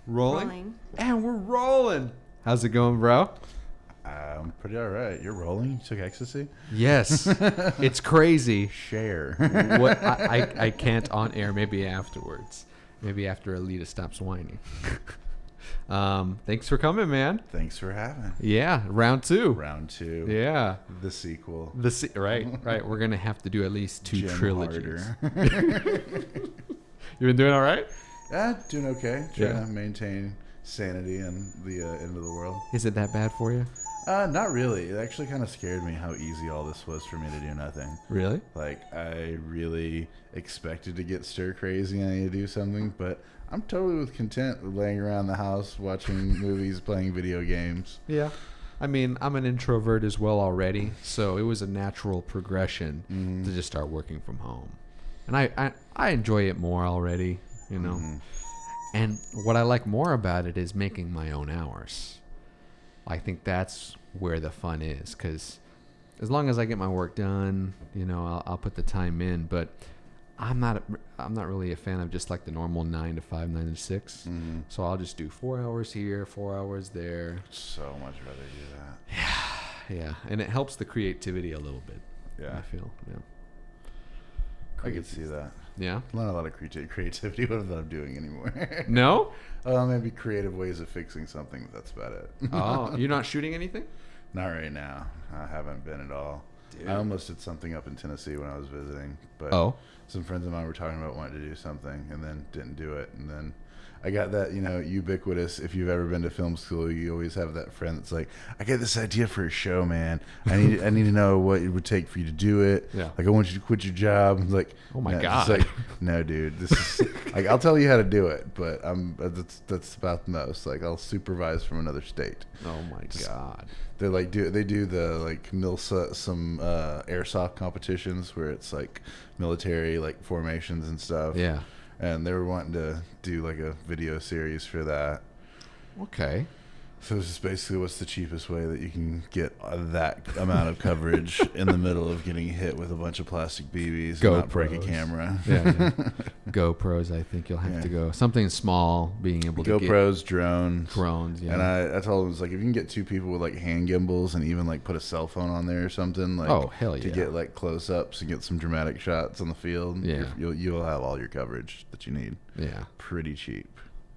Rolling. And we're rolling. How's it going, bro? I'm pretty all right. You're rolling? You took ecstasy? Yes. It's crazy. Share. What I can't on air. Maybe afterwards. Maybe after Alita stops whining. Thanks for coming, man. Thanks for having. Yeah, round two. Round two. Yeah. The sequel. Right. We're gonna have to do at least two Jim trilogies. Harder. You been doing all right? Doing okay. Trying to maintain sanity in the end of the world. Is it that bad for you? Not really. It actually kind of scared me how easy all this was for me to do nothing. Really? Like, I really expected to get stir crazy and I need to do something, but I'm totally content with laying around the house, watching movies, playing video games. Yeah. I mean, I'm an introvert as well already, so it was a natural progression to just start working from home. And I enjoy it more already, you know. And what I like more about it is making my own hours. I think that's where the fun is, because as long as I get my work done, you know, I'll put the time in. But I'm not really a fan of just like the normal 9 to 5, 9 to 6. So I'll just do 4 hours here, 4 hours there. So much rather do that. Yeah, and it helps the creativity a little bit. Yeah, I feel. Yeah, I could see that. Yeah, not a lot of creativity that I'm doing anymore. No. Maybe creative ways of fixing something. But that's about it. Oh, you're not shooting anything? Not right now. I haven't been at all. Dude. I almost did something up in Tennessee when I was visiting, but some friends of mine were talking about wanting to do something and then didn't do it. And then I got that, ubiquitous, if you've ever been to film school, you always have that friend that's like, I got this idea for a show, man. I need to know what it would take for you to do it. Yeah. Like, I want you to quit your job. I'm like, oh my God. It's like, no, dude, this is like, I'll tell you how to do it, but that's about the most. Like, I'll supervise from another state. Oh my God. They're like, they do the like some airsoft competitions where it's like military like formations and stuff. Yeah. And they were wanting to do like a video series for that. Okay. So it's just basically what's the cheapest way that you can get that amount of coverage in the middle of getting hit with a bunch of plastic BBs and not break a camera. Yeah. GoPros, I think you'll have to go. Something small, being able to GoPros, get drones, yeah. And I told them, it's like, if you can get two people with like hand gimbals and even like put a cell phone on there or something, like, oh hell yeah, to get like close ups and get some dramatic shots on the field. Yeah, you'll have all your coverage that you need. Yeah, pretty cheap.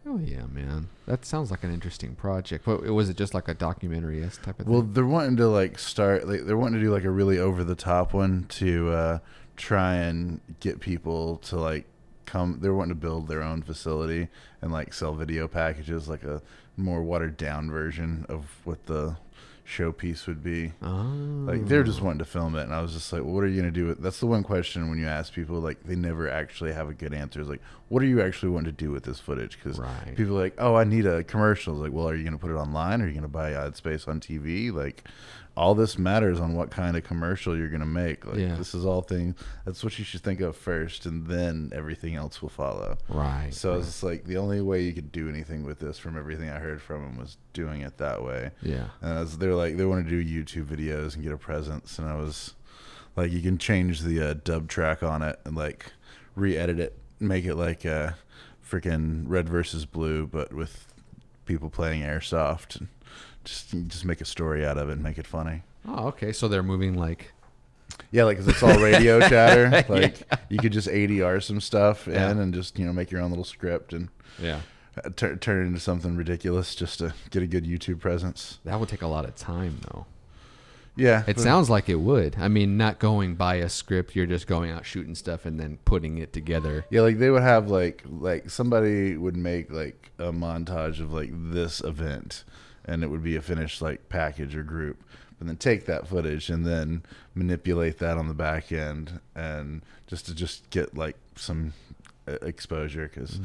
Oh yeah, man. That sounds like an interesting project. What was it? Just like a documentary-esque type of thing? Well, they're wanting to like start. Like, they're wanting to do like a really over-the-top one to try and get people to like come. They're wanting to build their own facility and like sell video packages, like a more watered-down version of what the showpiece would be. Like, they're just wanting to film it, and I was just like, well, what are you gonna do with that's the one question when you ask people, like, they never actually have a good answer. It's like, what are you actually wanting to do with this footage? Because people are like, oh, I need a commercial. It's like, well, are you gonna put it online? Are you gonna buy ad space on TV? Like, all this matters on what kind of commercial you're gonna make. Like, this is all things. That's what you should think of first, and then everything else will follow. Right. So it's just like the only way you could do anything with this, from everything I heard from them, was doing it that way. Yeah. And they're like, they want to do YouTube videos and get a presence, and I was like, you can change the dub track on it and like re-edit it, make it like a freaking Red versus Blue, but with people playing airsoft. And just make a story out of it and make it funny. Oh, okay. So they're moving like... Yeah, like, 'cause it's all radio chatter. Like, you could just ADR some stuff in and just, make your own little script and turn it into something ridiculous just to get a good YouTube presence. That would take a lot of time, though. Yeah. It sounds like it would. I mean, not going by a script. You're just going out shooting stuff and then putting it together. Yeah, like, they would have, like somebody would make, like, a montage of, like, this event, and it would be a finished like package or group, and then take that footage and then manipulate that on the back end, and just get like some exposure, because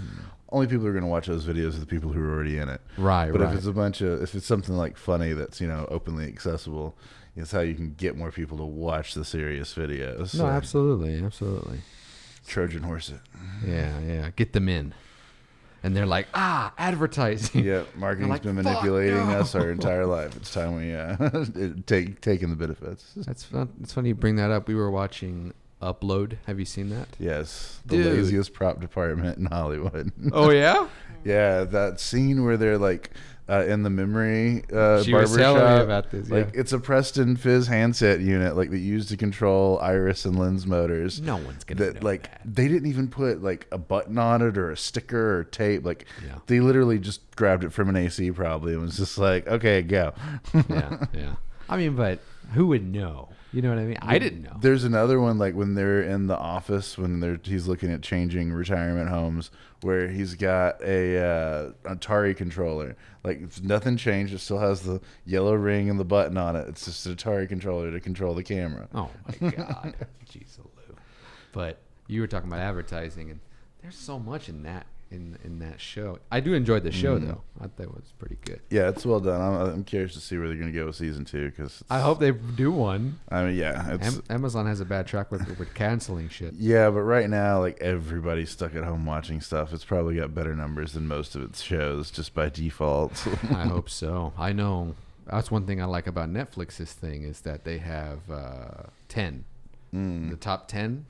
only people who are going to watch those videos are the people who are already in it. Right. But if it's something like funny that's openly accessible, it's how you can get more people to watch the serious videos. No, absolutely. Trojan horse it. Yeah. Get them in. And they're like, advertising. Yeah, marketing's like, been manipulating us our entire life. It's time we taking the benefits. That's fun. It's funny you bring that up. We were watching Upload. Have you seen that? Yes, the Dude. laziest prop department in Hollywood. Oh yeah. Yeah, that scene where they're like in the memory She was telling me barbershop. about this. Like Yeah. it's a Preston Fizz handset unit, like they used to control iris and lens motors. No one's gonna know Like that. they didn't even put like a button on it or a sticker or tape. Like Yeah. they literally just grabbed it from an AC probably and was just like, okay, go. Yeah. Yeah. I mean, but who would know? You know what I mean? I didn't know. There's another one like when they're in the office when he's looking at changing retirement homes where he's got a Atari controller. Like nothing changed. It still has the yellow ring and the button on it. It's just an Atari controller to control the camera. Oh my God. Jeez, Lou. But you were talking about advertising, and there's so much in that in that show. I do enjoy the show though. I thought it was pretty good. Yeah, it's well done. I'm curious to see where they're going to go with season 2 because I hope they do one. I mean, yeah, it's Amazon has a bad track record with canceling shit. yeah, but right now, like everybody's stuck at home watching stuff. It's probably got better numbers than most of its shows just by default. I hope so. I know that's one thing I like about Netflix's thing is that they have 10, the top 10.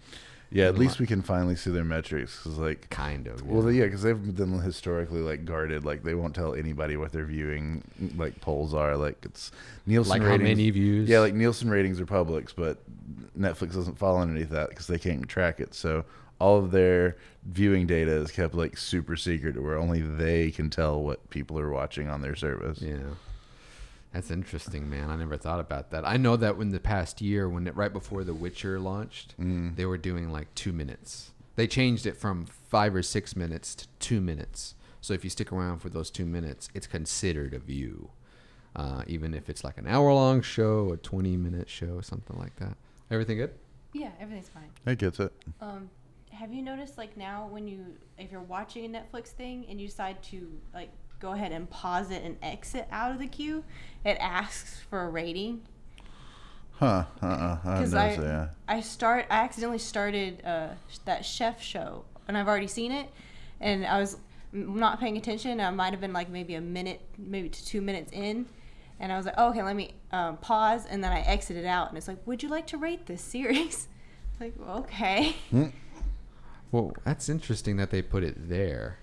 Yeah, at least we can finally see their metrics. Cause like, Kind of. well, yeah, because they've been historically like guarded. Like they won't tell anybody what their viewing like polls are. Like it's Nielsen Like ratings. how many views? Yeah, like Nielsen ratings are publics, but Netflix doesn't fall underneath that because they can't track it. So all of their viewing data is kept like super secret, where only they can tell what people are watching on their service. Yeah. That's interesting, man. I never thought about that. I know that in the past year, right before The Witcher launched, they were doing like 2 minutes. They changed it from 5 or 6 minutes to 2 minutes. So if you stick around for those 2 minutes, it's considered a view, even if it's like an hour-long show, a 20-minute show, something like that. Everything good? Yeah, everything's fine. I gets it. Have you noticed like now if you're watching a Netflix thing and you decide to like go ahead and pause it and exit out of the queue, it asks for a rating? Huh? I don't know. I accidentally started that chef show and I've already seen it, and I was not paying attention. I might have been like maybe a minute, maybe to 2 minutes in, and I was like, oh, okay, let me pause, and then I exited out, and it's like, would you like to rate this series? Like, well, okay. Well, that's interesting that they put it there.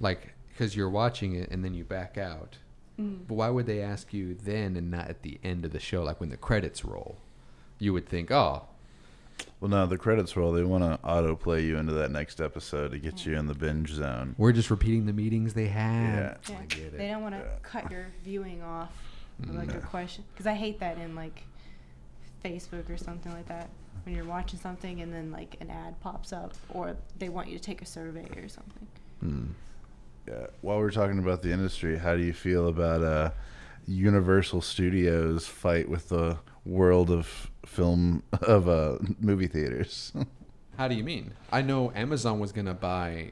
Like, because you're watching it and then you back out. But why would they ask you then and not at the end of the show, like when the credits roll? You would think, oh. Well, no, the credits roll. They want to autoplay you into that next episode to get you in the binge zone. We're just repeating the meetings they had. Yeah. I get it. They don't want to cut your viewing off with like a question, because I hate that in like Facebook or something like that, when you're watching something and then like an ad pops up or they want you to take a survey or something. Yeah. While we're talking about the industry, how do you feel about Universal Studios fight with the world of film of movie theaters? How do you mean? I know Amazon was going to buy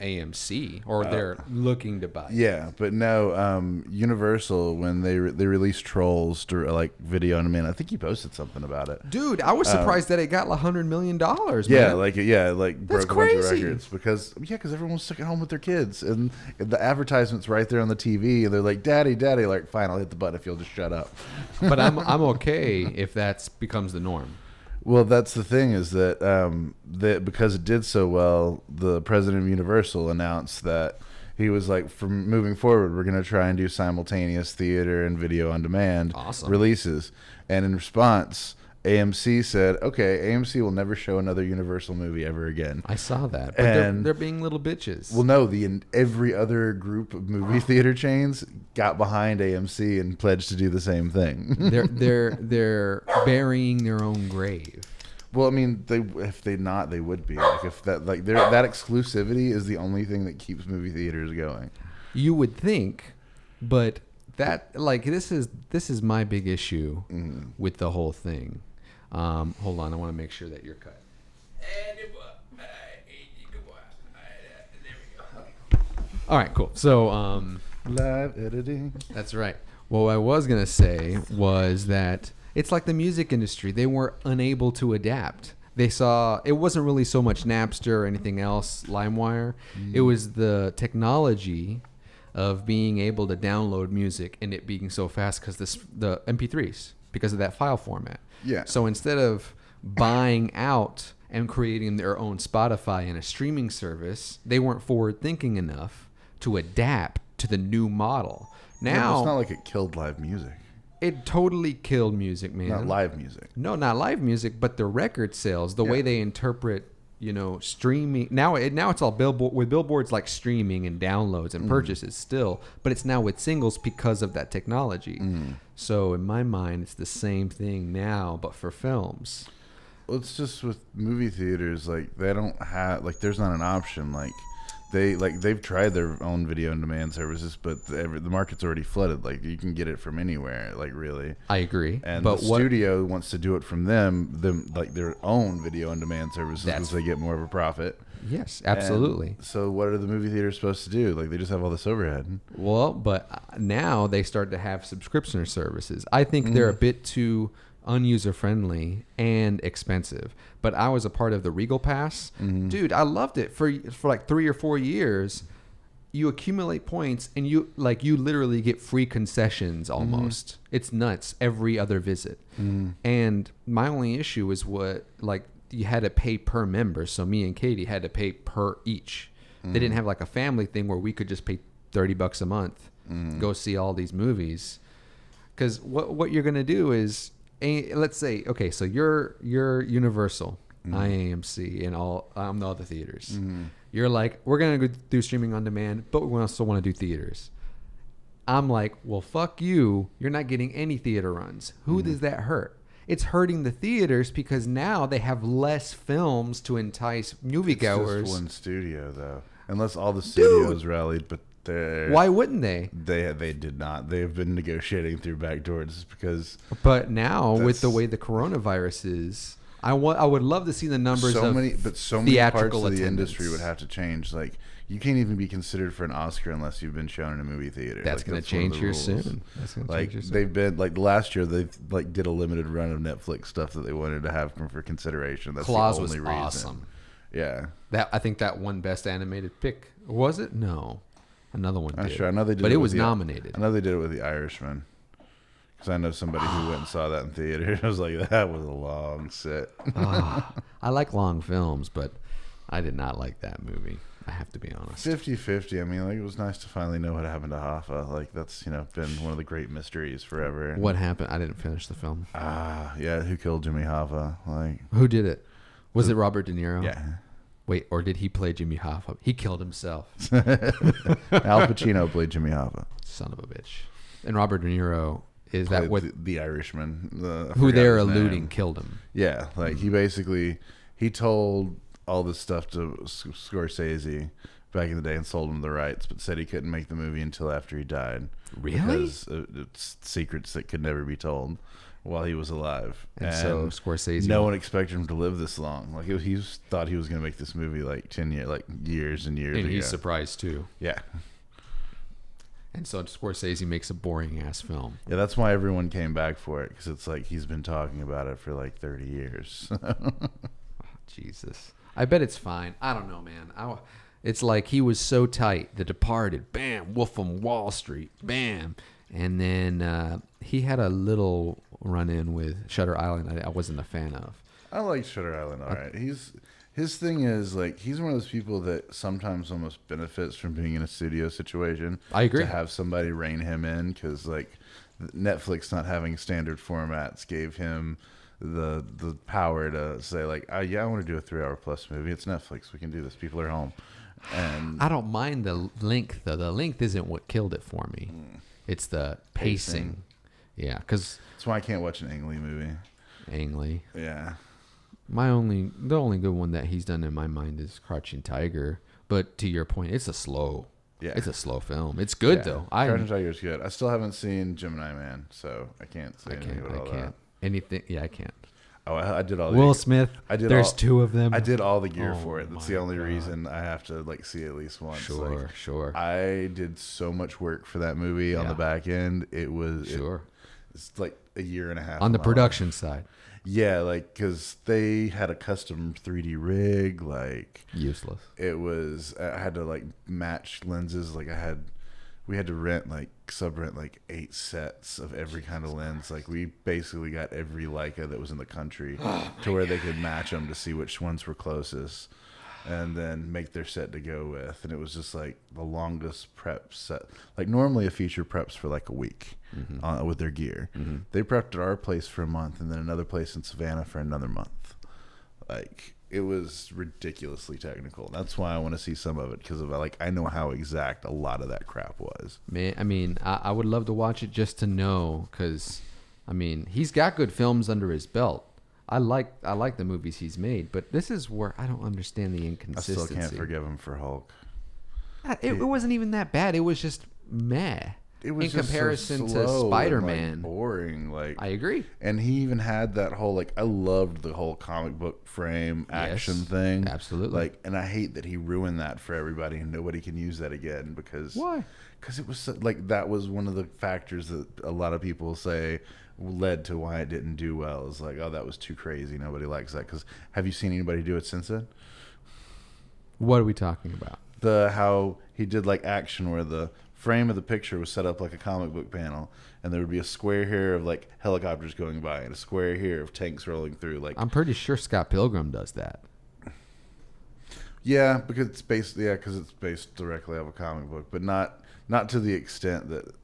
AMC, or they're looking to buy. Yeah, but no, Universal, when they released Trolls to like video on demand, I think you posted something about it. Dude, I was surprised that it got $100 million. Yeah, man. like That's broke a bunch of crazy. records because everyone was stuck at home with their kids, and the advertisement's right there on the TV, and they're like, "Daddy, Daddy!" Like, fine, I'll hit the button if you'll just shut up. But I'm okay if that becomes the norm. Well, that's the thing is that that because it did so well, the president of Universal announced that he was like, from moving forward, we're going to try and do simultaneous theater and video on demand releases. And in response, AMC said, okay, AMC will never show another Universal movie ever again. I saw that. But they're being little bitches. Well, no, every other group of movie theater chains got behind AMC and pledged to do the same thing. they're burying their own grave. Well, I mean, if they not, they would be. Like if that that exclusivity is the only thing that keeps movie theaters going. You would think, but that this is my big issue with the whole thing. Hold on, I want to make sure that you're cut. All right, cool. So, Live editing. that's right. What I was gonna say was that it's like the music industry; they were unable to adapt. They saw it wasn't really so much Napster or anything else, LimeWire. It was the technology of being able to download music and it being so fast because the MP3s, because of that file format. Yeah. So instead of buying out and creating their own Spotify and a streaming service, they weren't forward thinking enough to adapt to the new model. Now, it's not like it killed live music. It totally killed music, man. Not live music. No, not live music, but the record sales, the way they interpret, streaming. Now it's all billboard with billboards like streaming and downloads and purchases still, but it's now with singles because of that technology. So in my mind, it's the same thing now, but for films. Well, it's just with movie theaters, like they don't have, like there's not an option. Like they've tried their own video on demand services, but the market's already flooded. Like you can get it from anywhere. Like really, I agree. And but the studio wants to do it from them like their own video on demand services because they get more of a profit. Yes, absolutely. And so what are the movie theaters supposed to do? Like they just have all this overhead. Well, but now they start to have subscription services. I think they're a bit too unuser friendly and expensive. But I was a part of the Regal Pass. Dude, I loved it for like 3 or 4 years. You accumulate points and you literally get free concessions almost. It's nuts every other visit. And my only issue is you had to pay per member. So me and Katie had to pay per each. They didn't have like a family thing where we could just pay $30 a month, go see all these movies. Because what you're going to do is, let's say, okay, so you're Universal, I AMC, and all the other theaters. You're like, we're gonna go do streaming on demand, but we also want to do theaters. I'm like, well, fuck you. You're not getting any theater runs. Who does that hurt? It's hurting the theaters because now they have less films to entice moviegoers. It's just one studio though, unless all the studios rallied, but. Why wouldn't they? They did not. They have been negotiating through back doors because. But now with the way the coronavirus is, I would love to see the numbers. So many parts of the industry would have to change. Like you can't even be considered for an Oscar unless you've been shown in a movie theater. That's going to change here soon. They've been like last year. They did a limited run of Netflix stuff that they wanted to have for consideration. That's Claws the only was reason. Awesome. Yeah. I think that won Best Animated Pick. Was it? No. Another one did. Sure. I know they did, but it was nominated. I know they did it with The Irishman, because I know somebody who went and saw that in theater. I was like, that was a long sit. I like long films, but I did not like that movie. I have to be honest. 50-50. I mean, like it was nice to finally know what happened to Hoffa. Like that's been one of the great mysteries forever. What happened? I didn't finish the film. Yeah. Who killed Jimmy Hoffa? Like who did it? Was it Robert De Niro? Yeah. Wait, or did he play Jimmy Hoffa? He killed himself. Al Pacino played Jimmy Hoffa. Son of a bitch. And Robert De Niro is played that what the Irishman? Who they're alluding killed him. Yeah, like he told all this stuff to Scorsese back in the day and sold him the rights, but said he couldn't make the movie until after he died. Really? Because it's secrets that could never be told while he was alive. And so Scorsese, no one expected him to live this long. Like he thought he was going to make this movie like 10 years, like years and years and ago. he's surprised too. Yeah. And so Scorsese makes a boring ass film. Yeah, that's why everyone came back for it, because it's like he's been talking about it for like 30 years. Jesus. I bet it's fine. I don't know, man. It's like he was so tight. The Departed, bam. Wolf of Wall Street, bam. And then he had a little run-in with Shutter Island I wasn't a fan of. I like Shutter Island, all right. His thing is, like, he's one of those people that sometimes almost benefits from being in a studio situation. I agree. To have somebody rein him in, because, like, Netflix not having standard formats gave him the power to say, like, yeah, I want to do a 3-hour plus movie. It's Netflix. We can do this. People are home. And I don't mind the length, though. The length isn't what killed it for me. It's the pacing. Yeah, because that's why I can't watch an Ang Lee movie. Ang Lee. Yeah. The only good one that he's done in my mind is Crouching Tiger. But to your point, it's a slow film. It's good though. Crouching Tiger is good. I still haven't seen Gemini Man, so I can't say anything about all that. Anything. Yeah, I can't. Oh, I did all. Will Smith. There's two of them. I did all the gear for it. That's the only reason I have to like see it at least once. Sure. I did so much work for that movie on the back end. It was it's like a year and a half on the production side. Yeah, like because they had a custom 3D rig. Like useless. It was. I had to like match lenses. Like I had we had to sub-rent like 8 sets of every kind of lens. Like we basically got every Leica that was in the country to where they could match them to see which ones were closest, and then make their set to go with. And it was just like the longest prep set. Like normally a feature preps for like a week with their gear. They prepped at our place for a month, and then another place in Savannah for another month. Like it was ridiculously technical. That's why I want to see some of it, because of I know how exact a lot of that crap was. Man, I mean, I would love to watch it just to know, because I mean, he's got good films under his belt. I like the movies he's made, but this is where I don't understand the I inconsistency. still can't forgive him for Hulk. It wasn't even that bad. It was just meh. It was in just comparison so to slow Spider-Man. and boring. I agree. And he even had that whole I loved the whole comic book frame action thing. Absolutely. And I hate that he ruined that for everybody, and nobody can use that again because why? Because it was that was one of the factors that a lot of people say led to why it didn't do well. Is like, oh, that was too crazy. Nobody likes that. Because have you seen anybody do it since then? What are we talking about? How he did action where the frame of the picture was set up like a comic book panel, and there would be a square here of helicopters going by and a square here of tanks rolling through. I'm pretty sure Scott Pilgrim does that. Yeah, because it's based directly off a comic book, but not to the extent that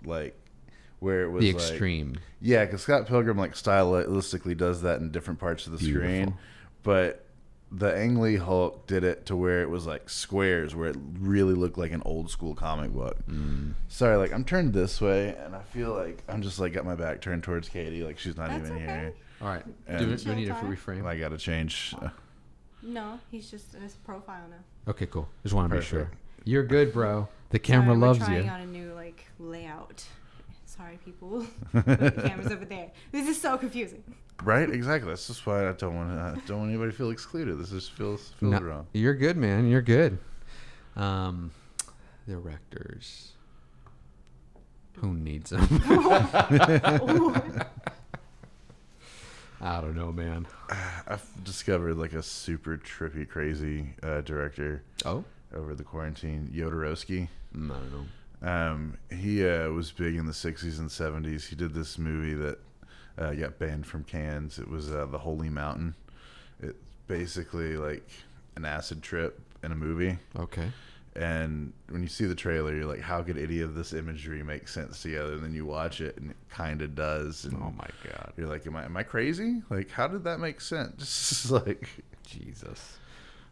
where it was the extreme. Yeah, because Scott Pilgrim stylistically does that in different parts of the screen, but the Ang Lee Hulk did it to where it was squares, where it really looked like an old school comic book. Sorry, I'm turned this way, and I feel like I'm just got my back turned towards Katie, she's not even here. All right, And do I need to reframe? I got to change. No, he's just in his profile now. Okay, cool. Just want to be sure. Perfect. You're good, bro. The camera Sorry, loves we're trying you. out a new layout. Sorry, people. The camera's over there. This is so confusing. Right, exactly. That's just why I don't want anybody to feel excluded. This just feels wrong. You're good, man. You're good. Directors. Who needs them? I don't know, man. I've discovered a super trippy, crazy director. Oh, over the quarantine, Jodorowsky. I don't know. He was big in the 60s and 70s. He did this movie that got banned from Cannes. It was The Holy Mountain. It's basically an acid trip in a movie. Okay. And when you see the trailer, you're like, how could any of this imagery make sense together? And then you watch it, and it kind of does. And oh, my God. You're like, am I crazy? How did that make sense? Jesus.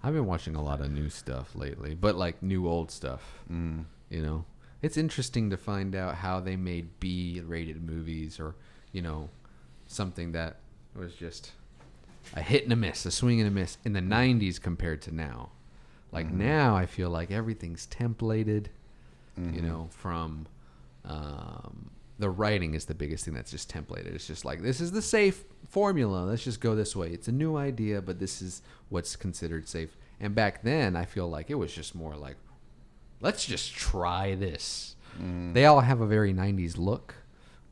I've been watching a lot of new stuff lately, but new old stuff. You know? It's interesting to find out how they made B-rated movies, or, something that was just a hit and a miss, a swing and a miss in the 90s compared to now. Now I feel like everything's templated, from the writing is the biggest thing that's just templated. It's just this is the safe formula. Let's just go this way. It's a new idea, but this is what's considered safe. And back then I feel like it was just more let's just try this. They all have a very 90s look,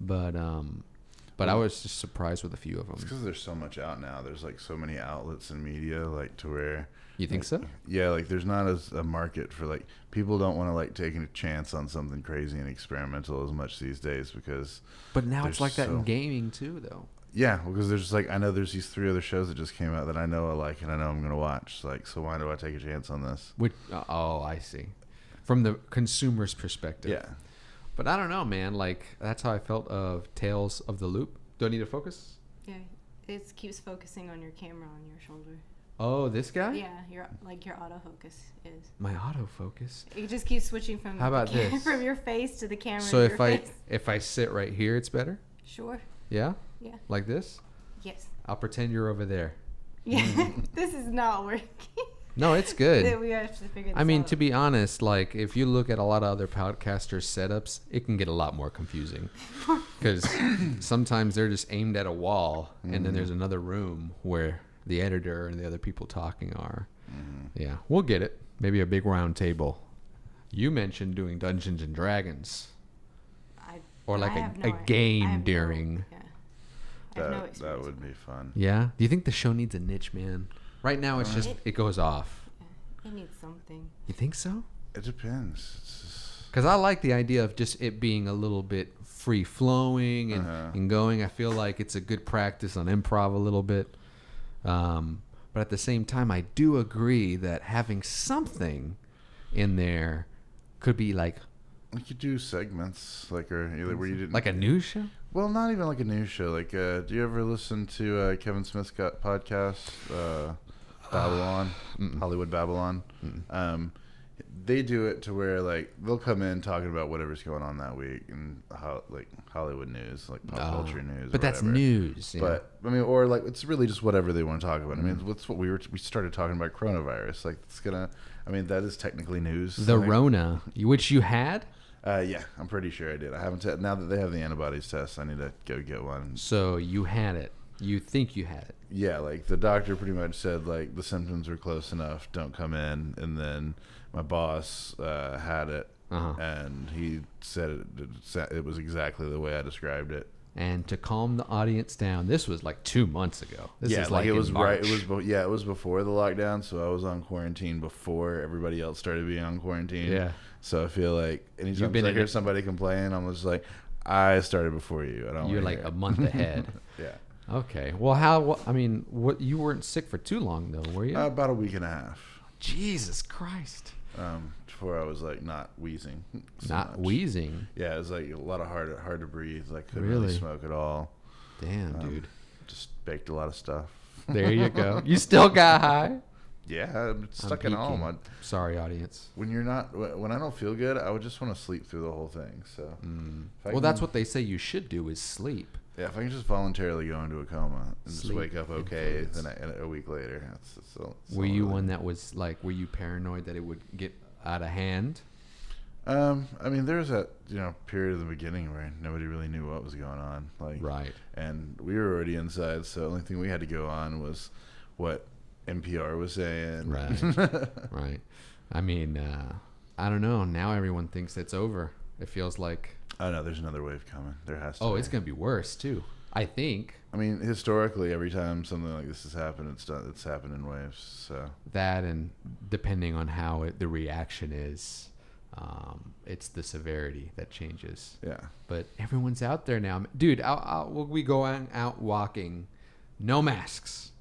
but I was just surprised with a few of them. It's because there's so much out now. There's so many outlets in media, to where. You think so? Yeah, there's not as a market for people don't want to take a chance on something crazy and experimental as much these days because. But now it's that in gaming too, though. Yeah, because there's I know there's these 3 other shows that just came out that I know I like and I know I'm gonna watch. So why do I take a chance on this? I see. From the consumer's perspective. Yeah. But I don't know, man. That's how I felt of Tales of the Loop. Do I need to focus? Yeah, it keeps focusing on your camera on your shoulder. Oh, this guy? Yeah, your autofocus is. My autofocus. It just keeps switching from. How about this? From your face to the camera. So to your face. if I sit right here, it's better. Sure. Yeah. Yeah. Like this. Yes. I'll pretend you're over there. Yeah. This is not working. No, it's good. We have to figure this I mean, out. to be honest, if you look at a lot of other podcasters' setups, it can get a lot more confusing. Because sometimes they're just aimed at a wall, and then there's another room where the editor and the other people talking are. Yeah, we'll get it. Maybe a big round table. You mentioned doing Dungeons and Dragons. Or a game during. That would be fun. Yeah? Do you think the show needs a niche, man? Right now, it goes off. Yeah, it needs something. You think so? It depends. Because I like the idea of just it being a little bit free flowing and going. I feel like it's a good practice on improv a little bit. But at the same time, I do agree that having something in there could be like. We could do segments where you didn't like a news show. Well, not even like a news show. Like, do you ever listen to Kevin Smith's podcast, Babylon, Hollywood Babylon? They do it to where like they'll come in talking about whatever's going on that week and like Hollywood news, like pop culture news. But that's news. Yeah. But I mean, or like it's really just whatever they want to talk about. I mean, what's what we started talking about coronavirus. Like it's gonna. I mean, that is technically news. The Rona, which you had. Yeah, I'm pretty sure I did. I haven't. Now that they have the antibodies test, I need to go get one. So you had it. You think you had it? Yeah, like the doctor pretty much said like the symptoms were close enough. Don't come in. And then my boss had it, and he said it was exactly the way I described it. And to calm the audience down, this was like 2 months ago. This is like it was March. right. It was before the lockdown, so I was on quarantine before everybody else started being on quarantine. Yeah. So I feel like anytime I hear somebody complain, I'm just like, I started before you. I don't. You're like a month ahead. Yeah. Okay. Well, what you weren't sick for too long though, were you? About a week and a half. Jesus Christ. Before I was like not wheezing. Wheezing. Yeah, it was like a lot of hard to breathe. Like couldn't really smoke at all. Damn, dude. Just baked a lot of stuff. There you go. You still got high? Yeah, I'm stuck at home. Sorry, audience. When I don't feel good, I would just want to sleep through the whole thing. So. Well, that's what they say you should do is sleep. Yeah, if I can just voluntarily go into a coma and just wake up okay, influence. then a week later. Were you one that was like, were you paranoid that it would get out of hand? I mean, there was that period of the beginning where nobody really knew what was going on. Like, right. And we were already inside, so the only thing we had to go on was what NPR was saying. Right. Right. I mean, I don't know. Now everyone thinks it's over. It feels like. Oh no, there's another wave coming. There has to. Oh, it's gonna be worse too. I think. I mean, historically, every time something like this has happened, it's happened in waves. So that, and depending on how the reaction is, it's the severity that changes. Yeah. But everyone's out there now, dude. We'll be going out walking, no masks,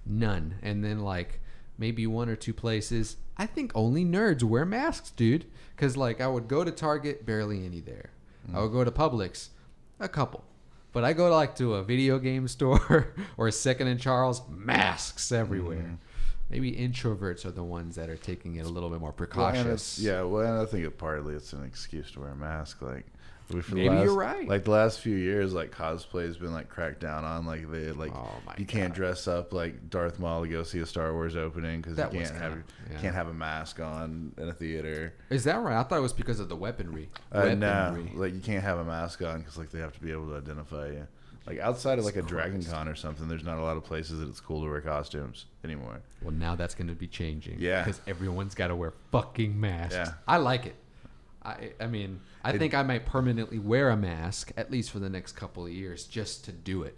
none, and then like maybe 1 or 2 places. I think only nerds wear masks, dude. Because like I would go to Target, barely any there. I would go to Publix, a couple. But I go to a video game store or a Second and Charles, masks everywhere. Maybe introverts are the ones that are taking it a little bit more precautious. Well, I think partly it's an excuse to wear a mask. Like, you're right. Like the last few years, like cosplay has been like cracked down on. Like you can't dress up like Darth Maul to go see a Star Wars opening because you can't have a mask on in a theater. Is that right? I thought it was because of the weaponry. No, like you can't have a mask on because like they have to be able to identify you. Like outside of like a Dragon Con or something, there's not a lot of places that it's cool to wear costumes anymore. Well, now that's going to be changing. Yeah, because everyone's got to wear fucking masks. Yeah, I like it. I mean, I think I might permanently wear a mask, at least for the next couple of years, just to do it.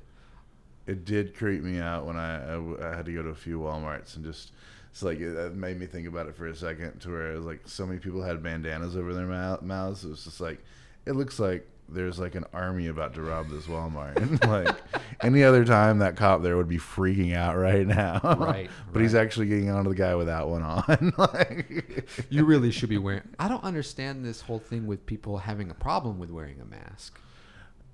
It did creep me out when I had to go to a few Walmarts and just, it's like, it made me think about it for a second to where it was like so many people had bandanas over their mouths. It was just like, it looks like there's like an army about to rob this Walmart. And like any other time that cop there would be freaking out right now. Right. But he's actually getting onto the guy without one on. Like, you really should be wearing. I don't understand this whole thing with people having a problem with wearing a mask.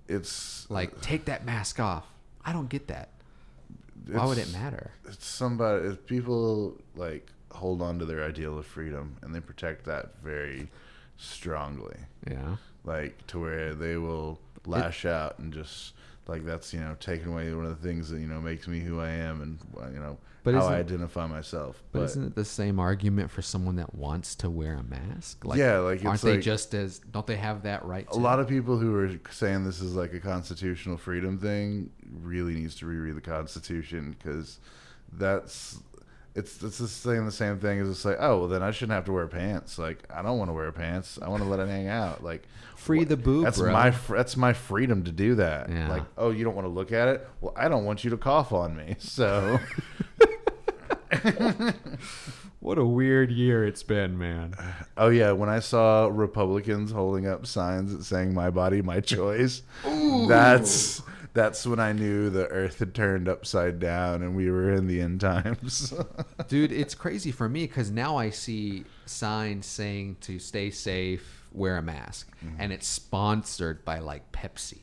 It's like, take that mask off. I don't get that. Why would it matter? If people like hold on to their ideal of freedom and they protect that very strongly. Yeah. Like to where they will lash out and just like that's taking away one of the things that makes me who I am and how I identify myself. But isn't it the same argument for someone that wants to wear a mask? Like, yeah, like aren't they don't they have that right? A lot of people who are saying this is like a constitutional freedom thing really needs to reread the Constitution because it's just saying the same thing as it's like, oh, well, then I shouldn't have to wear pants. Like, I don't want to wear pants. I want to let it hang out. Like, free the boob, that's bro. That's my freedom to do that. Yeah. Like, oh, you don't want to look at it? Well, I don't want you to cough on me. So, What a weird year it's been, man. Oh yeah, when I saw Republicans holding up signs that saying "My body, my choice," that's when I knew the earth had turned upside down and we were in the end times. Dude, it's crazy for me because now I see signs saying to stay safe, wear a mask, and it's sponsored by like Pepsi,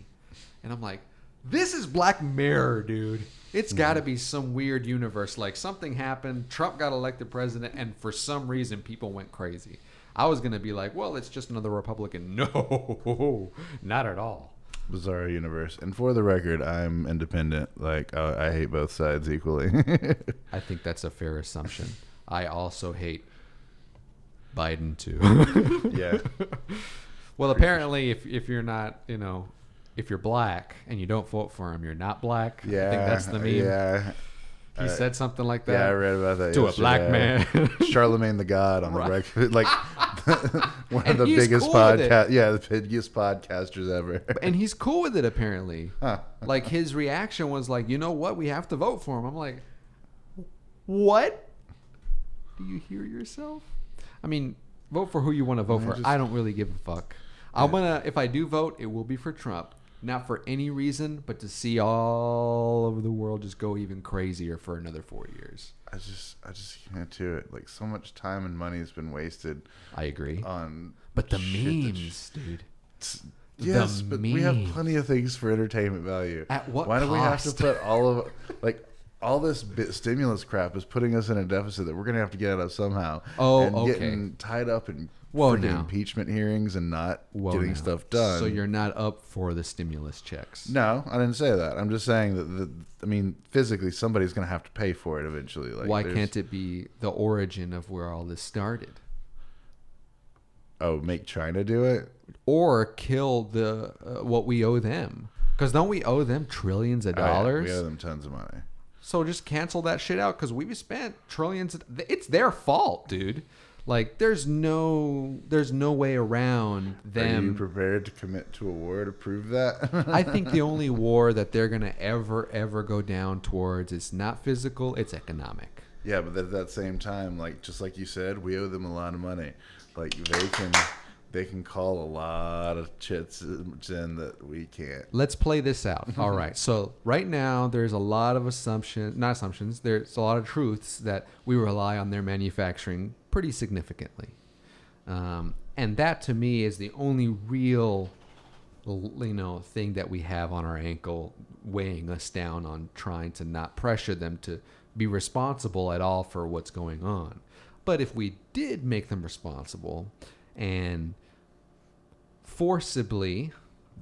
and I'm like, this is Black Mirror, dude. It's got to be some weird universe. Like something happened, Trump got elected president, and for some reason people went crazy. I was going to be like, well, it's just another Republican. No, not at all. Bizarre universe. And for the record, I'm independent. Like, I hate both sides equally. I think that's a fair assumption. I also hate Biden, too. Yeah. Well, apparently, if you're not, if you're black and you don't vote for him, you're not black. Yeah. I think that's the meme. Yeah. He said something like that. Yeah, I read about that to yesterday. a black man. Charlemagne the God on Right. the record. Like, one And of the he's biggest cool with it. podcast. Yeah, the biggest podcasters ever. And he's cool with it, apparently. Huh. Like, his reaction was like, you know what? We have to vote for him. I'm like, what? Do you hear yourself? I mean, vote for who you want to vote for. I don't really give a fuck. If I do vote, it will be for Trump. Not for any reason, but to see all over the world just go even crazier for another 4 years. I just can't do it. Like, so much time and money has been wasted. I agree. On But the shit memes, dude. Yes, but we have memes. plenty of things for entertainment value. At what Why do we have to cost? put all of all this stimulus crap is putting us in a deficit that we're going to have to get out of somehow. Oh, and okay. getting tied up in Whoa, freaking now. impeachment hearings and not Whoa, getting now. stuff done. So you're not up for the stimulus checks. No, I didn't say that. I'm just saying that physically somebody's going to have to pay for it eventually. Like, Why can't it be the origin of where all this started? Oh, make China do it? Or kill the what we owe them? Because don't we owe them trillions of dollars? We owe them tons of money. So just cancel that shit out because we've spent trillions. It's their fault, dude. Like there's no way around them. Are you prepared to commit to a war to prove that? I think the only war that they're gonna ever go down towards is not physical, it's economic. Yeah, but at that same time, like just like you said, we owe them a lot of money. Like they can call a lot of chits in that we can't. Let's play this out. All right. So right now there's a lot of there's a lot of truths that we rely on their manufacturing pretty significantly. And that to me is the only real thing that we have on our ankle weighing us down on trying to not pressure them to be responsible at all for what's going on. But if we did make them responsible and forcibly,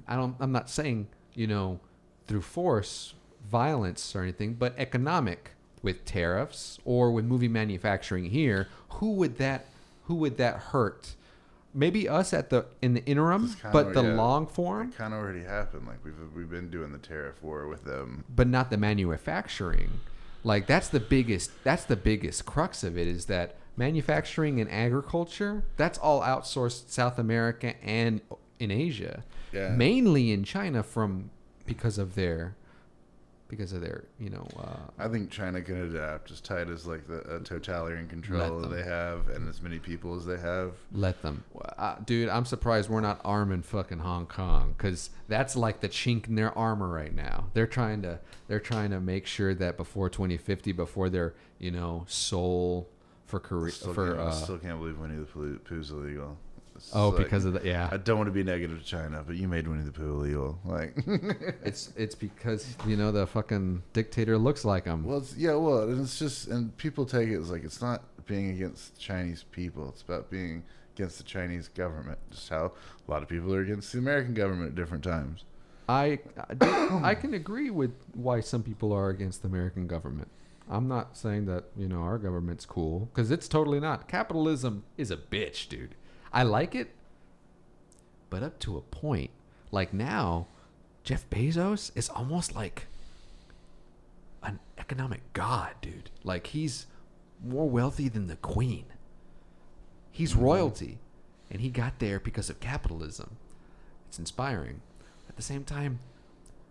I'm not saying, through force, violence or anything, but economic with tariffs or with movie manufacturing here, who would that hurt? Maybe us in the interim, but the long form. It kind of already happened. Like we've been doing the tariff war with them, but not the manufacturing. Like that's the biggest crux of it is that manufacturing and agriculture, that's all outsourced South America and in Asia, mainly in China because of their I think China can adapt as tight as like the totalitarian control that they have and as many people as they have. Let them. Dude, I'm surprised we're not arming fucking Hong Kong because that's like the chink in their armor right now. They're trying to make sure that before 2050, before their Seoul for Korea I still can't believe Winnie the Pooh's illegal. Because of I don't want to be negative to China, but you made Winnie the Pooh illegal. Like, it's because the fucking dictator looks like him. Well, it's just, and people take it as like it's not being against Chinese people; it's about being against the Chinese government. Just how a lot of people are against the American government at different times. I can agree with why some people are against the American government. I'm not saying that our government's cool because it's totally not. Capitalism is a bitch, dude. I like it, but up to a point. Like now, Jeff Bezos is almost like an economic god, dude. Like he's more wealthy than the queen. He's royalty, and he got there because of capitalism. It's inspiring. At the same time,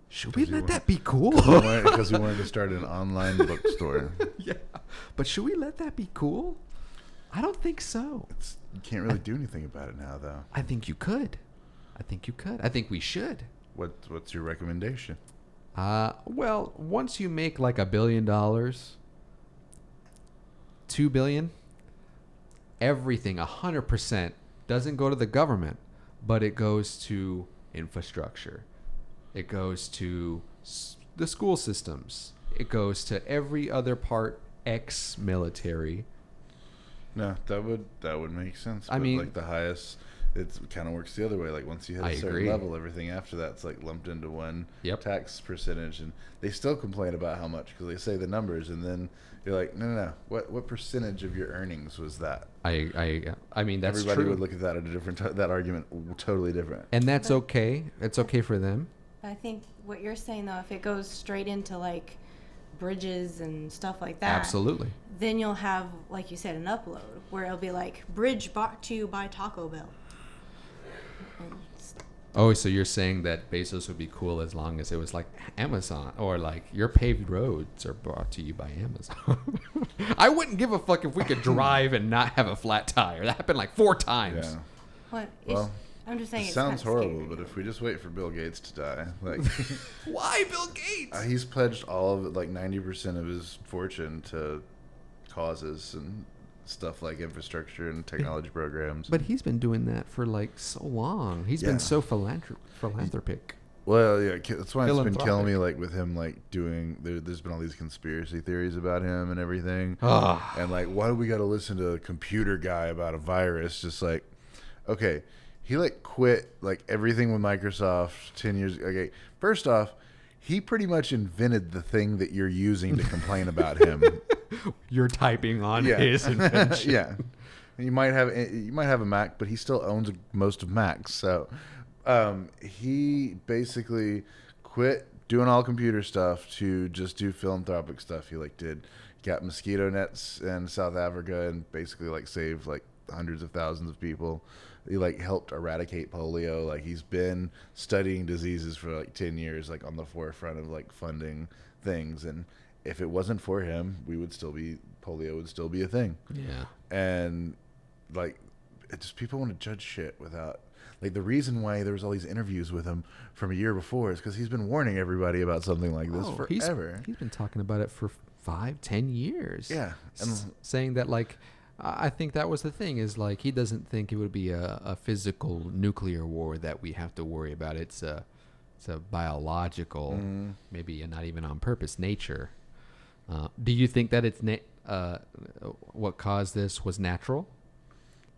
should we let that be cool? Because we wanted to start an online bookstore. Yeah, but should we let that be cool? I don't think so. You can't really do anything about it now, though. I think you could. I think we should. What's your recommendation? Well, once you make like $1 billion, $2 billion, everything 100% doesn't go to the government, but it goes to infrastructure. It goes to the school systems. It goes to every other part ex-military. No, that would make sense. I mean, like the highest, it kind of works the other way. Like once you hit a certain level, everything after that's like lumped into one tax percentage, and they still complain about how much because they say the numbers, and then you're like, no. What percentage of your earnings was that? I mean, that's everybody true. would look at that that argument totally different. And that's okay. It's okay for them. I think what you're saying though, if it goes straight into like bridges and stuff like that, absolutely, then you'll have, like you said, an upload where it'll be like bridge brought to you by Taco Bell. Oh, so you're saying that Bezos would be cool as long as it was like Amazon, or like your paved roads are brought to you by Amazon. I wouldn't give a fuck if we could drive and not have a flat tire. That happened like 4 times. Yeah. What? Well, I'm just saying it it's sounds horrible, scary. but if we just wait for Bill Gates to die, like why Bill Gates? He's pledged all of it, like 90% of his fortune to causes and stuff like infrastructure and technology programs. But he's been doing that for like so long. He's been so philanthropic. Well, yeah, that's why it's been killing me. Like with him, like doing, there's been all these conspiracy theories about him and everything. And like, why do we got to listen to a computer guy about a virus? Just like, okay, he like quit like everything with Microsoft 10 years. Okay, first off, he pretty much invented the thing that you're using to complain about him. You're typing on his invention. Yeah, you might have a Mac, but he still owns most of Macs. So he basically quit doing all computer stuff to just do philanthropic stuff. He got mosquito nets in South Africa and basically like saved like hundreds of thousands of people. He like helped eradicate polio. Like he's been studying diseases for like 10 years, like on the forefront of like funding things. And if it wasn't for him, polio would still be a thing. Yeah. And like, people want to judge shit without, like, the reason why there was all these interviews with him from a year before is because he's been warning everybody about something like this forever. He's been talking about it for 5-10 years. Yeah. And saying that, like, I think that was the thing, is like he doesn't think it would be a physical nuclear war that we have to worry about. It's a biological, maybe not even on purpose, nature. Do you think that it's what caused this was natural?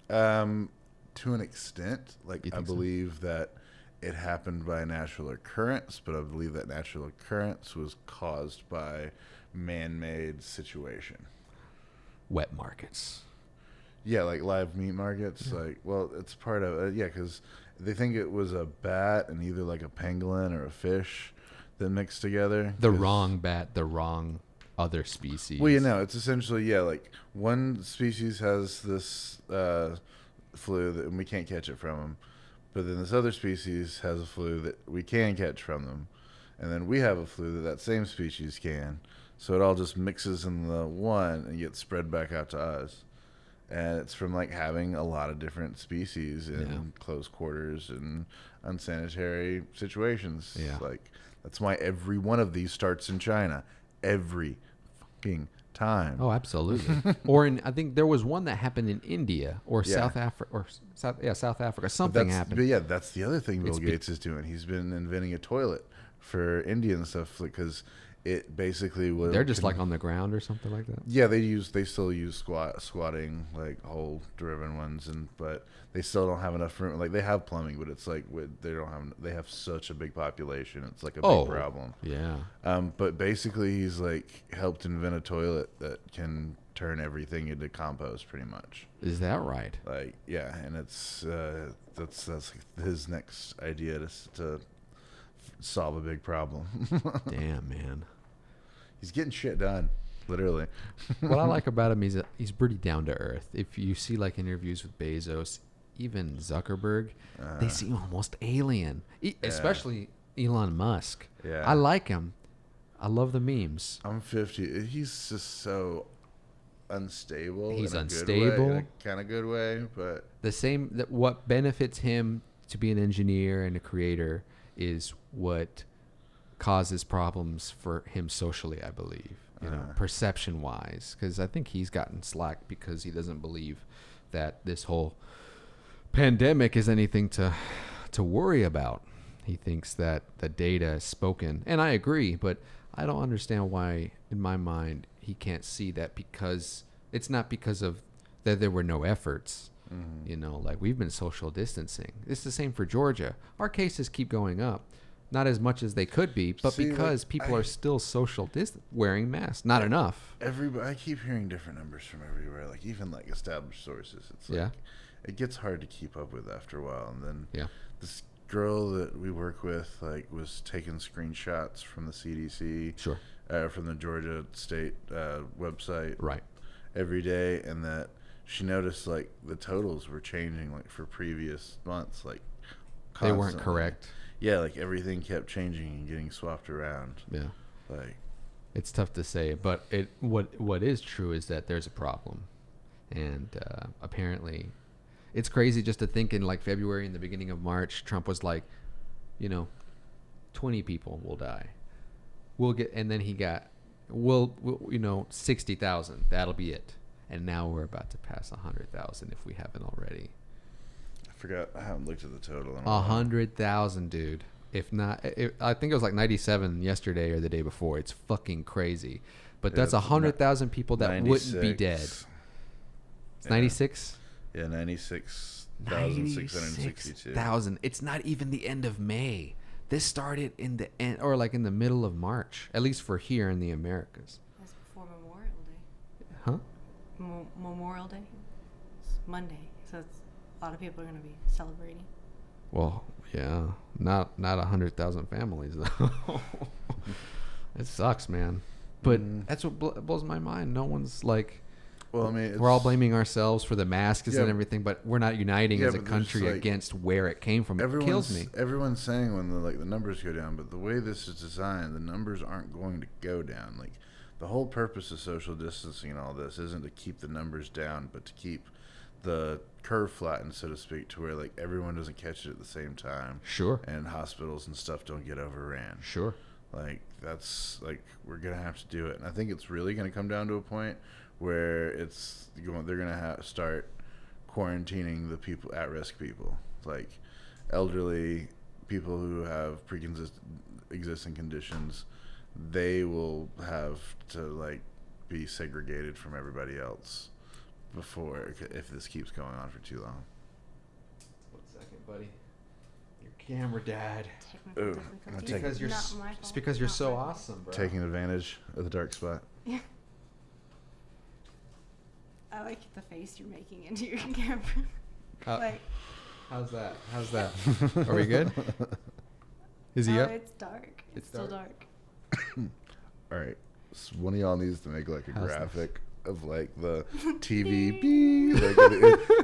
To an extent, like I believe that it happened by natural occurrence, but I believe that natural occurrence was caused by man-made situation. Wet markets. Yeah, like live meat markets. Yeah. Like, well, it's part of because they think it was a bat and either like a pangolin or a fish that mixed together. The wrong bat, the wrong other species. Well, it's essentially like one species has this flu and we can't catch it from them, but then this other species has a flu that we can catch from them, and then we have a flu that same species can. So it all just mixes in the one and gets spread back out to us. And it's from like having a lot of different species in close quarters and unsanitary situations. Yeah. Like that's why every one of these starts in China. Every fucking time. Oh, absolutely. Or I think there was one that happened in India or South Africa South Africa. Something happened. But yeah, that's the other thing Bill Gates is doing. He's been inventing a toilet for Indian stuff because it basically will. They're just like on the ground or something like that. Yeah, they still use squatting, like hole driven ones, but they still don't have enough room. Like they have plumbing, but it's like they have such a big population. It's like a big problem. Yeah. But basically he's like helped invent a toilet that can turn everything into compost pretty much. Is that right? Like, yeah. And it's, that's his next idea to solve a big problem. Damn, man. He's getting shit done, literally. What I like about him is he's pretty down to earth. If you see like interviews with Bezos, even Zuckerberg, they seem almost alien. Especially Elon Musk. Yeah. I like him. I love the memes. I'm 50. He's just so unstable. He's in unstable. in a kind of good way, but The same that what benefits him to be an engineer and a creator is what causes problems for him socially, I believe. Perception wise, because I think he's gotten slack because he doesn't believe that this whole pandemic is anything to worry about. He thinks that the data is spoken, and I agree, but I don't understand why, in my mind, he can't see that, because it's not because of that there were no efforts. Like we've been social distancing. It's the same for Georgia. Our cases keep going up. Not as much as they could be, but because people are still social wearing masks. Not enough. I keep hearing different numbers from everywhere, like even like established sources. It's like it gets hard to keep up with after a while. And then this girl that we work with was taking screenshots from the CDC, from the Georgia State website, every day, and that she noticed like the totals were changing like for previous months, like constantly. They weren't correct. Yeah, like everything kept changing and getting swapped around. Yeah, like it's tough to say, but what is true is that there's a problem, and apparently, it's crazy just to think in like February and the beginning of March, Trump was like, 20 people will die. And then he got, 60,000. That'll be it. And now we're about to pass 100,000 if we haven't already. I haven't looked at the total. 100,000, dude. If not, I think it was like 97 yesterday or the day before. It's fucking crazy. But that's 100,000 people that wouldn't be dead. It's 96? Yeah, 96,662. 96,000. It's not even the end of May. This started in the end, or like in the middle of March, at least for here in the Americas. That's before Memorial Day. Huh? Memorial Day? It's Monday, so a lot of people are going to be celebrating. Well, yeah, not 100,000 families though. It sucks, man. But that's what blows my mind. No one's like. Well, I mean, we're all blaming ourselves for the masks and everything, but we're not uniting as a country against where it came from. It kills me. Everyone's saying when the numbers go down, but the way this is designed, the numbers aren't going to go down. Like the whole purpose of social distancing and all this isn't to keep the numbers down, but to keep the curve flattened, so to speak, to where like everyone doesn't catch it at the same time. Sure. And hospitals and stuff don't get overran. Sure. Like that's like we're gonna have to do it, and I think it's really gonna come down to a point where they're gonna start quarantining the people at-risk people, like elderly people who have pre-existing conditions. They will have to like be segregated from everybody else if this keeps going on for too long. 1 second, buddy. Your camera died. Ooh, it's because you're so awesome, bro. Taking advantage of the dark spot. Yeah. I like the face you're making into your camera. How's that? Are we good? Is he up? It's dark. It's still dark. All right. So one of y'all needs to make like a graphic of like the TV beep,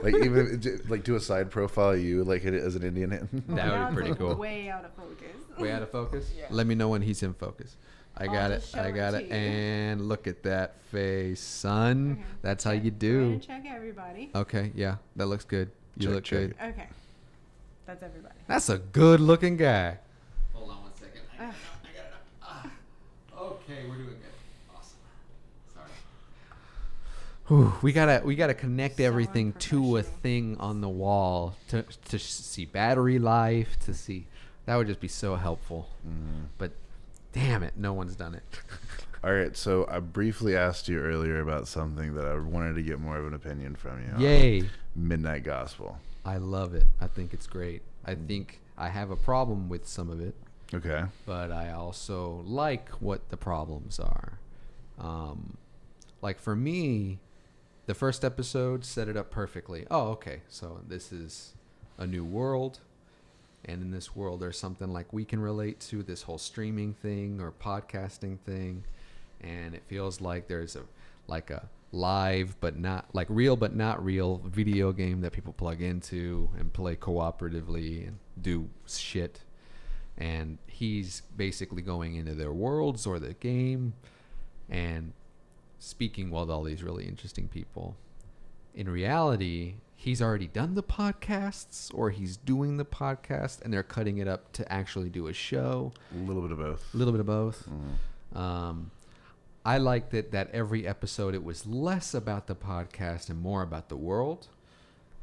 like even like do a side profile of you like it as an Indian hand. That would be pretty cool. Way out of focus. Way out of focus? Yeah. Let me know when he's in focus. I got it. And look at that face, son. Okay. That's how you do. I'm gonna check everybody. Okay, yeah, that looks good. You look good. Okay, that's everybody. That's a good looking guy. Hold on 1 second. I got it. Okay, we're doing good. Awesome. Sorry. Whew, we gotta connect everything to a thing on the wall to see battery life, to see. That would just be so helpful. But damn it, no one's done it. All right, so I briefly asked you earlier about something that I wanted to get more of an opinion from you. Yay. Midnight Gospel. I love it. I think it's great. I think I have a problem with some of it. Okay. But I also like what the problems are. Like for me, the first episode set it up perfectly. Oh, okay. So this is a new world. And in this world, there's something like we can relate to, this whole streaming thing or podcasting thing. And it feels like there's a live but not like real but not real video game that people plug into and play cooperatively and do shit. And he's basically going into their worlds or the game. And speaking with all these really interesting people. In reality, he's already done the podcasts, or he's doing the podcast, and they're cutting it up to actually do a show. A little bit of both. A little bit of both. Mm-hmm. I liked that every episode it was less about the podcast and more about the world.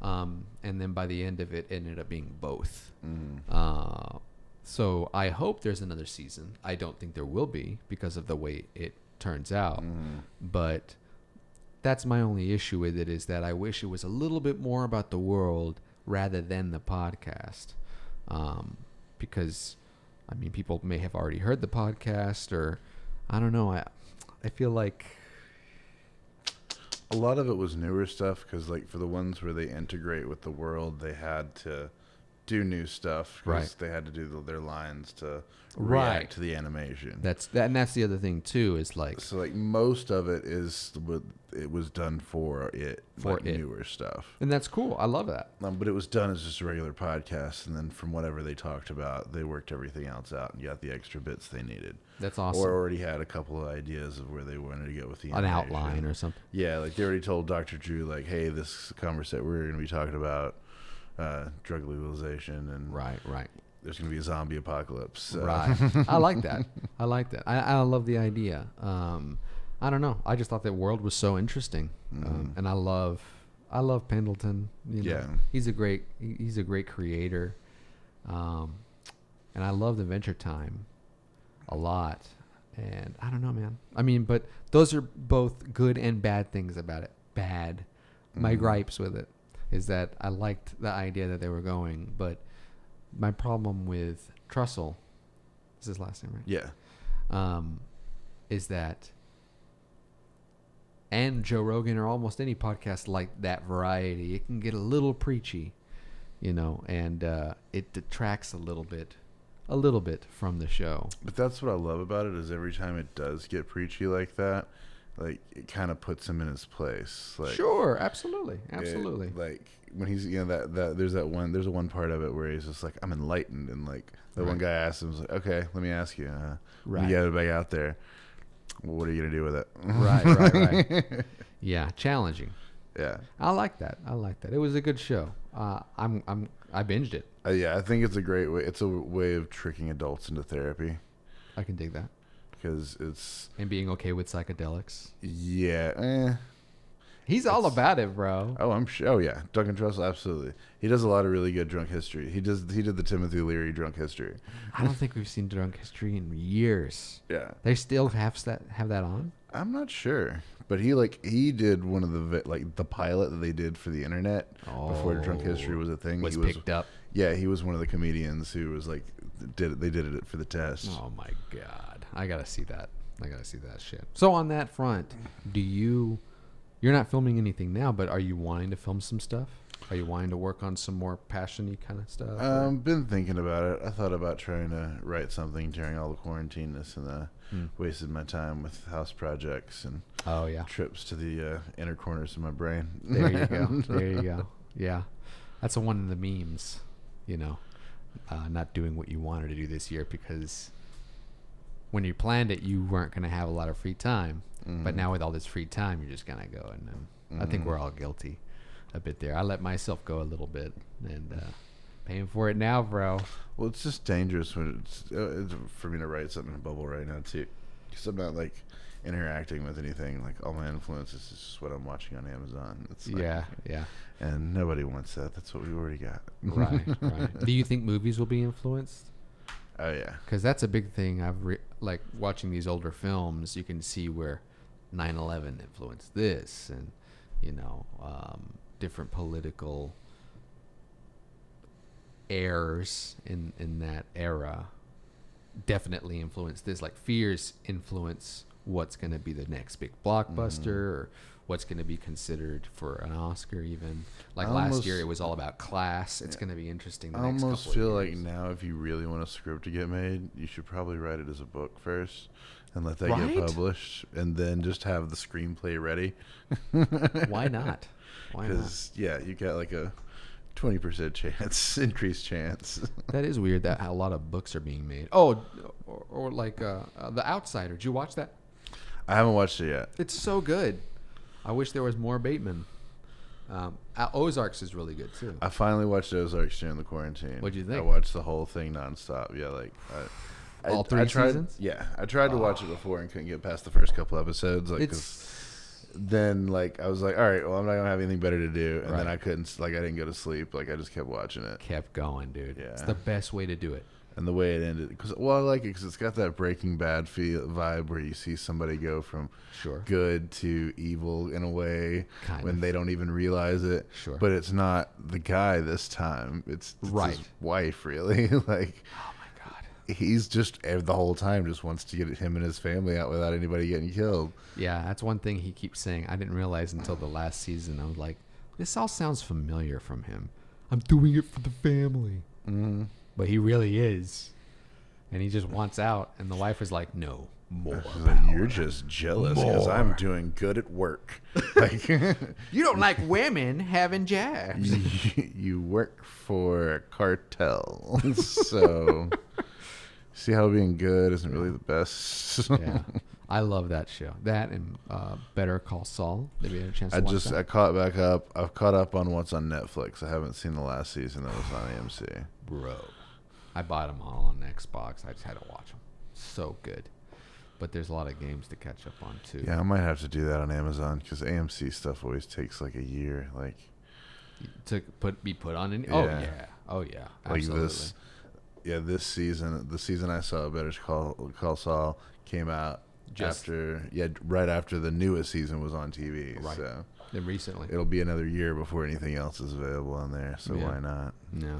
And then by the end of it ended up being both. Mm-hmm. So I hope there's another season. I don't think there will be because of the way it turns out. Mm-hmm. But that's my only issue with it, is that I wish it was a little bit more about the world rather than the podcast. Because, I mean, people may have already heard the podcast, or I don't know. I feel like a lot of it was newer stuff, because like for the ones where they integrate with the world, they had to do new stuff, because Right. they had to do their lines to Right. react to the animation. and that's the other thing too, is like So like most of it is what it was done for it, For like it. newer stuff. and that's cool. I love that. But it was done as just a regular podcast, and then from whatever they talked about, they worked everything else out and got the extra bits they needed. That's awesome. Or already had a couple of ideas of where they wanted to go with the An animation. outline or something. Yeah, like they already told Dr. Drew, like, hey, this conversation we're going to be talking about drug legalization, and Right. there's going to be a zombie apocalypse. Right. I like that. I love the idea. I don't know. I just thought that world was so interesting. And I love Pendleton. You know, Yeah. he's a great creator. And I love the Adventure Time a lot. And I don't know, man. I mean, but those are both good and bad things about it. Bad. My gripes with it is that I liked the idea that they were going, but my problem with Trussell, is his last name, right? Yeah. Is that, and Joe Rogan or almost any podcast like that variety, it can get a little preachy, you know, and it detracts a little bit from the show. But that's what I love about it, is every time it does get preachy like that, like it kind of puts him in his place. Like, Sure, absolutely. Like when he's, you know, that there's a one part of it where he's just like, I'm enlightened, and like the one guy asked him, was like, okay, let me ask you, when you get it back out there, what are you gonna do with it? Right. Yeah, challenging. Yeah. I like that. It was a good show. I binged it. Yeah, I think it's a great way. It's a way of tricking adults into therapy, I can dig that. because it's, And being okay with psychedelics. yeah. He's all about it, bro. Oh, I'm sure. Oh, yeah. Duncan Trussell, absolutely. He does a lot of really good drunk history. He did the Timothy Leary drunk history. I don't think we've seen Drunk History in years. Yeah. They still have that on? I'm not sure, but he did one of the pilot that they did for the internet before Drunk History was a thing. Was He picked up. Yeah, he was one of the comedians who was like they did it for the test. Oh my god. I gotta see that shit. So on that front, you're not filming anything now, but are you wanting to film some stuff? Are you wanting to work on some more passion-y kind of stuff? Been thinking about it. I thought about trying to write something during all the quarantineness, and wasted my time with house projects and trips to the inner corners of my brain. There you go. Yeah. That's one of the memes, you know, not doing what you wanted to do this year because when you planned it, you weren't going to have a lot of free time. But now with all this free time, you're just going to go. And I think we're all guilty a bit there. I let myself go a little bit, and paying for it now, bro. Well, it's just dangerous when it's for me to write something in a bubble right now too, because I'm not like interacting with anything. Like all my influences is just what I'm watching on Amazon. It's like, Yeah. And nobody wants that. That's what we already got. Right. Do you think movies will be influenced? Oh yeah. Because that's a big thing. Like watching these older films, you can see where 9/11 influenced this, and you know, different political errors in that era definitely influenced this. Like fears influence what's going to be the next big blockbuster, or what's going to be considered for an Oscar even. Like last year, it was all about class. It's going to be interesting the I next almost couple feel of like years. now if you really want a script to get made, you should probably write it as a book first and let that Right? get published, and then just have the screenplay ready. Why not? Why not? Because yeah, you got like a 20% chance, increased chance. That is weird that a lot of books are being made. Oh, or like The Outsider. Did you watch that? I haven't watched it yet. It's so good. I wish there was more Bateman. Ozarks is really good too. I finally watched Ozarks during the quarantine. What'd you think? I watched the whole thing nonstop. Yeah, like All three I tried, seasons? Yeah, I tried to watch it before and couldn't get past the first couple episodes. Like, 'cause then like I was like, all right, well, I'm not gonna have anything better to do, and then I couldn't. Like, I didn't go to sleep. Like, I just kept watching it. Kept going, dude. Yeah. It's the best way to do it. And the way it ended, because I like it because it's got that Breaking Bad vibe where you see somebody go from good to evil in a way when they don't even realize it. Sure. But it's not the guy this time. It's his wife, really. Like, Oh my god. he's just the whole time just wants to get him and his family out without anybody getting killed. Yeah, that's one thing he keeps saying. I didn't realize until the last season. I was like, this all sounds familiar from him. I'm doing it for the family. Mm-hmm. But he really is. And he just wants out. And the wife is like, no, more. She's like, you're just jealous because I'm doing good at work. Like, you don't like women having jabs. you work for a cartel. So, see how being good isn't really the best. Yeah. I love that show. That and Better Call Saul. Have you had a chance to watch that? I caught back up. I've caught up on what's on Netflix. I haven't seen the last season that was on AMC. Bro. I bought them all on Xbox. I just had to watch them. So good. But there's a lot of games to catch up on, too. Yeah, I might have to do that on Amazon because AMC stuff always takes like a year. Like, to be put on any. Yeah. Oh, yeah. Like Absolutely. this season, the season I saw Better Call Saul came out right after the newest season was on TV. Right. So Then recently. it'll be another year before anything else is available on there. So why not? Yeah.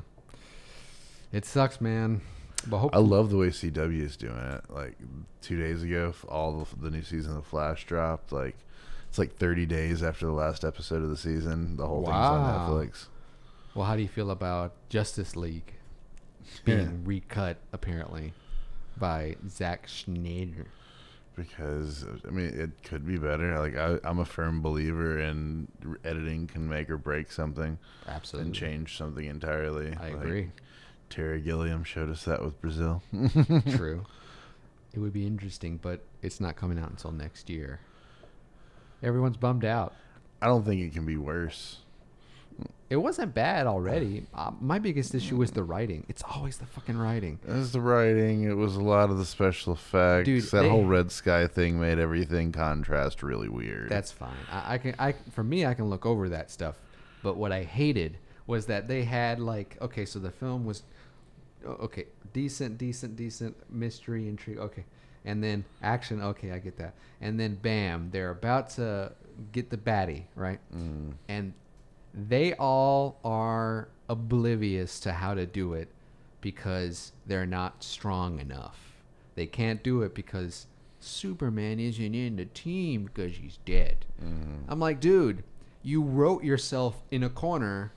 It sucks, man. But I love the way CW is doing it. Like 2 days ago, all the new season of Flash dropped. Like, it's like 30 days after the last episode of the season. The whole thing's on Netflix. Well, how do you feel about Justice League being recut, apparently, by Zack Snyder? Because, I mean, it could be better. Like, I'm a firm believer in editing can make or break something. Absolutely. And change something entirely. I agree. Terry Gilliam showed us that with Brazil. True. It would be interesting, but it's not coming out until next year. Everyone's bummed out. I don't think it can be worse. It wasn't bad already. My biggest issue was the writing. It's always the fucking writing. It was the writing. It was a lot of the special effects. Dude, that whole red sky thing made everything contrast really weird. That's fine. For me, I can look over that stuff. But what I hated was that they had like, okay, so the film was, okay, decent mystery intrigue, okay, and then action, okay, I get that, and then bam, they're about to get the baddie, right? And they all are oblivious to how to do it because they're not strong enough. They can't do it because Superman isn't in the team because he's dead. I'm like, dude, you wrote yourself in a corner.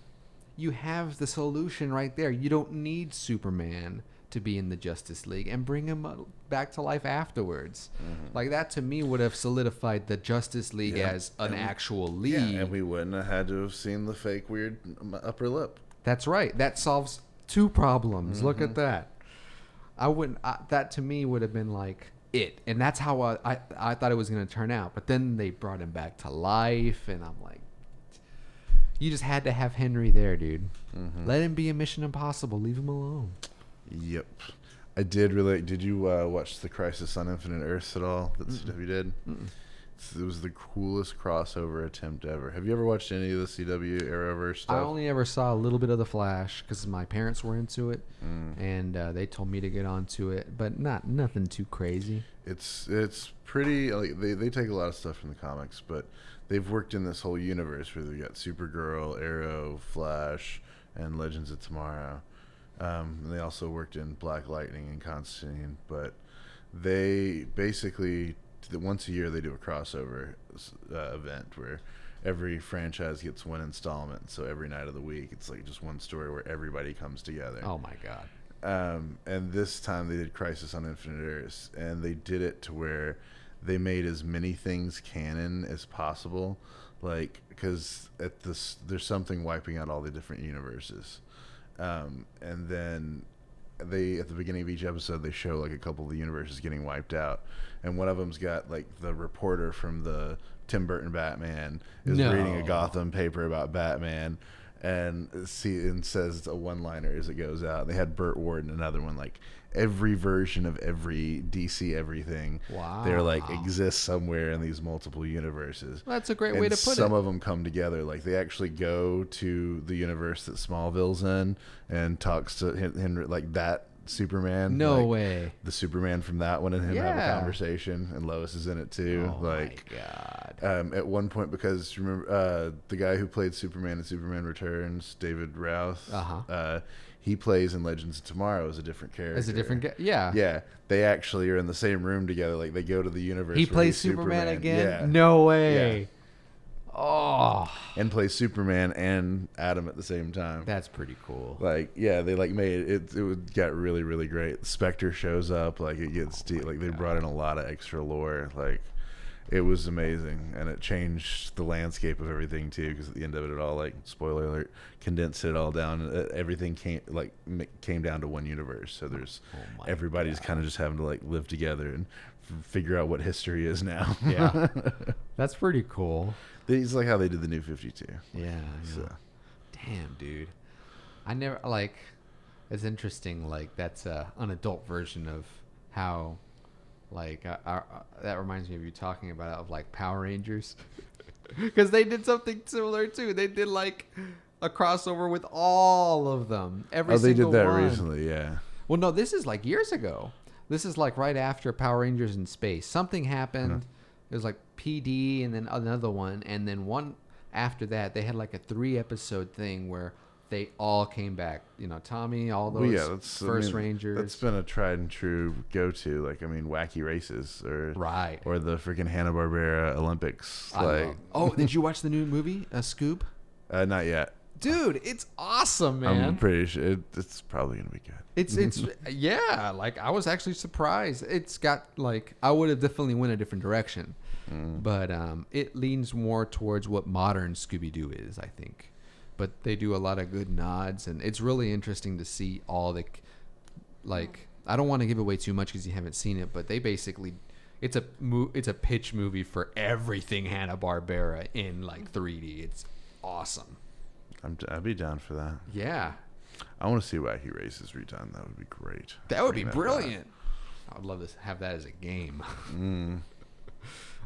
You have the solution right there. You don't need Superman to be in the Justice League and bring him back to life afterwards. Like, that to me would have solidified the Justice League as an actual league. Yeah, and we wouldn't have had to have seen the fake weird upper lip. That's right. That solves two problems. Look at that. That to me would have been like it. And that's how I thought it was going to turn out. But then they brought him back to life, and I'm like, you just had to have Henry there, dude. Let him be a Mission Impossible. Leave him alone. Yep. I did really. Did you watch the Crisis on Infinite Earths at all that CW did? It was the coolest crossover attempt ever. Have you ever watched any of the CW Arrowverse stuff? I only ever saw a little bit of The Flash because my parents were into it, and they told me to get onto it, but nothing too crazy. It's pretty. Like, they take a lot of stuff from the comics, but they've worked in this whole universe where they've got Supergirl, Arrow, Flash, and Legends of Tomorrow. And they also worked in Black Lightning and Constantine, but they basically once a year they do a crossover event where every franchise gets one installment. So every night of the week, it's like just one story where everybody comes together. Oh my god! And this time they did Crisis on Infinite Earths, and they did it to where they made as many things canon as possible, like because there's something wiping out all the different universes. And then they at the beginning of each episode they show like a couple of the universes getting wiped out, and one of them's got like the reporter from the Tim Burton Batman is reading a Gotham paper about Batman, and says a one-liner as it goes out. They had Burt Ward in another one, like every version of every DC everything. Wow. They're like exists somewhere in these multiple universes. That's a great way to put it. Some of them come together. Like they actually go to the universe that Smallville's in and talks to Henry, like that Superman. No like, way. The Superman from that one and him have a conversation, and Lois is in it too. Oh like, my God. At one point, because remember the guy who played Superman in Superman Returns, David Routh. He plays in Legends of Tomorrow as a different character. As a different guy? Yeah. Yeah. They actually are in the same room together. Like, they go to the universe. He where plays he's Superman again? Yeah. No way. Yeah. Oh. And plays Superman and Adam at the same time. That's pretty cool. Like, yeah, they, like, made it got really, really great. Spectre shows up. Like, it gets deep. Like, they brought in a lot of extra lore. Like, it was amazing, and it changed the landscape of everything too. Because at the end of it all, like, spoiler alert, condensed it all down. Everything came down to one universe. So there's everybody's kind of just having to like live together and figure out what history is now. Yeah, that's pretty cool. It's like how they did the New 52. Yeah. So. Damn, dude. I never like. It's interesting. Like that's an adult version of how. Like that reminds me of you talking about of like Power Rangers, because they did something similar too. They did like a crossover with all of them. They did that recently, yeah. Well, no, this is like years ago. This is like right after Power Rangers in Space. Something happened. It was like PD and then another one, and then one after that. They had like a 3-episode thing where they all came back. You know, Tommy, all those Rangers. That's been a tried and true go-to. Like, I mean, Wacky Races or the freaking Hanna-Barbera Olympics. Did you watch the new movie, Scoob? Not yet. Dude, it's awesome, man. I'm pretty sure it's probably gonna be good. It's yeah. Like I was actually surprised. It's got like I would have definitely went a different direction, but it leans more towards what modern Scooby-Doo is, I think. But they do a lot of good nods, and it's really interesting to see all the, like, I don't want to give away too much because you haven't seen it, but they basically, it's a pitch movie for everything Hanna-Barbera in like 3D. It's awesome. I'd be down for that. Yeah. I want to see Wacky Races redone. That would be great. That would be brilliant. I would love to have that as a game.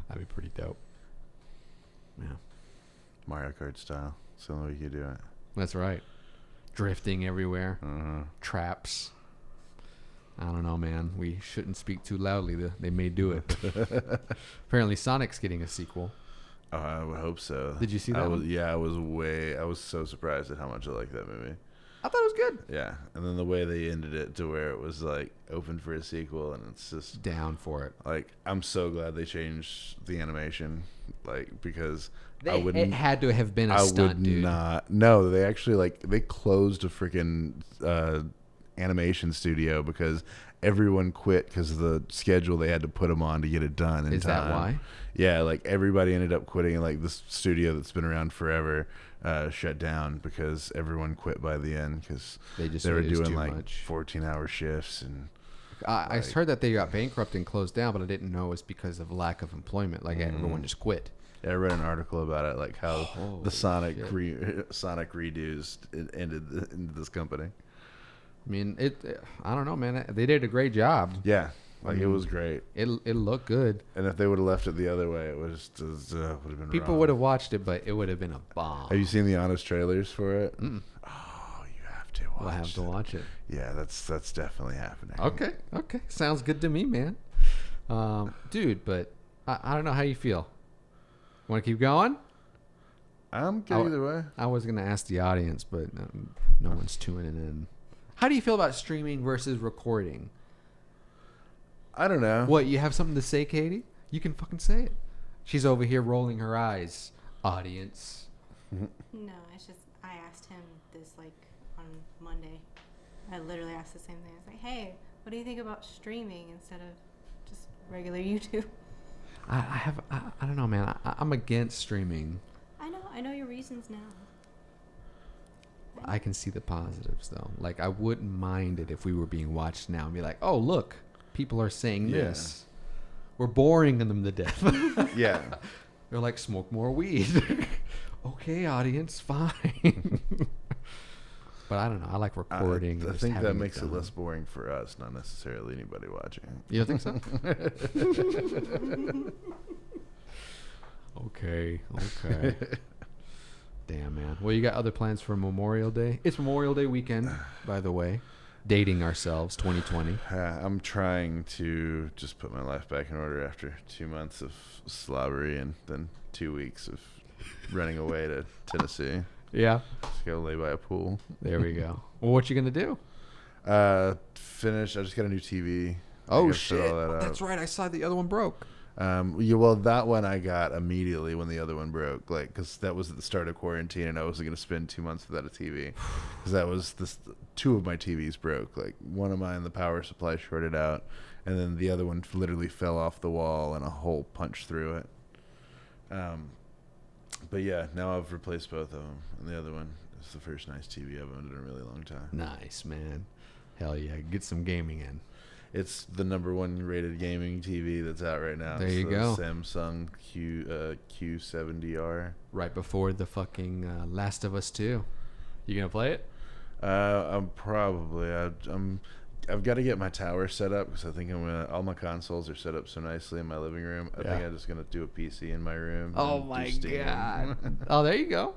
That'd be pretty dope. Yeah. Mario Kart style. That's the only way you do it. That's right. Drifting everywhere. Traps. I don't know, man. We shouldn't speak too loudly. They may do it. Apparently, Sonic's getting a sequel. I would hope so. Did you see that one? Yeah, I was so surprised at how much I liked that movie. I thought it was good. Yeah, and then the way they ended it to where it was like open for a sequel, and it's just down for it. Like, I'm so glad they changed the animation, like, because it had to have been a stunt, dude. No, they actually they closed a freaking animation studio because everyone quit because of the schedule they had to put them on to get it done in time. Is that why? Yeah, like everybody ended up quitting, and like this studio that's been around forever shut down because everyone quit by the end because they were doing like 14-hour shifts. And I heard that they got bankrupt and closed down, but I didn't know it was because of lack of employment. Like everyone just quit. Yeah, I read an article about it, like how the Sonic redos ended into this company. I mean, I don't know, man. They did a great job. Yeah, it was great. It looked good. And if they would have left it the other way, it would have been. People would have watched it, but it would have been a bomb. Have you seen the honest trailers for it? Oh, you have to watch. We'll have to watch it. Yeah, that's definitely happening. Okay, sounds good to me, man. Dude, but I don't know how you feel. Want to keep going? I'm good either way. I was gonna ask the audience, but no one's tuning in. How do you feel about streaming versus recording? I don't know. What, you have something to say, Katie? You can fucking say it. She's over here rolling her eyes, audience. No, it's just I asked him this like on Monday. I literally asked the same thing. I was like, hey, what do you think about streaming instead of just regular YouTube? I don't know, man. I'm against streaming. I know your reasons now. I can see the positives though. Like I wouldn't mind it if we were being watched now and be like, oh look, people are saying this. We're boring them to death. Yeah. They're like, smoke more weed. Okay, audience, fine. But I don't know. I like recording. I think that makes it less boring for us, not necessarily anybody watching. You don't think so? Okay. Damn, man. Well, you got other plans for Memorial Day? It's Memorial Day weekend, by the way. Dating ourselves, 2020. I'm trying to just put my life back in order after 2 months of slobbery and then 2 weeks of running away to Tennessee. Yeah. Just go lay by a pool. There we go. Well, what you gonna do? Finish. I just got a new TV. Oh shit! That's right. I saw the other one broke. Well, that one I got immediately when the other one broke, like because that was at the start of quarantine, and I wasn't gonna spend 2 months without a TV. Because that was two of my TVs broke. Like one of mine, the power supply shorted out, and then the other one literally fell off the wall and a hole punched through it. But yeah, now I've replaced both of them, and the other one is the first nice TV I've owned in a really long time. Nice, man. Hell yeah, get some gaming in. It's the #1 rated gaming TV that's out right now. There you go. Samsung Q70R. Right before the fucking Last of Us 2. You gonna play it? I've got to get my tower set up because I think all my consoles are set up so nicely in my living room. I think I'm just gonna do a PC in my room. Oh my god! Oh, there you go.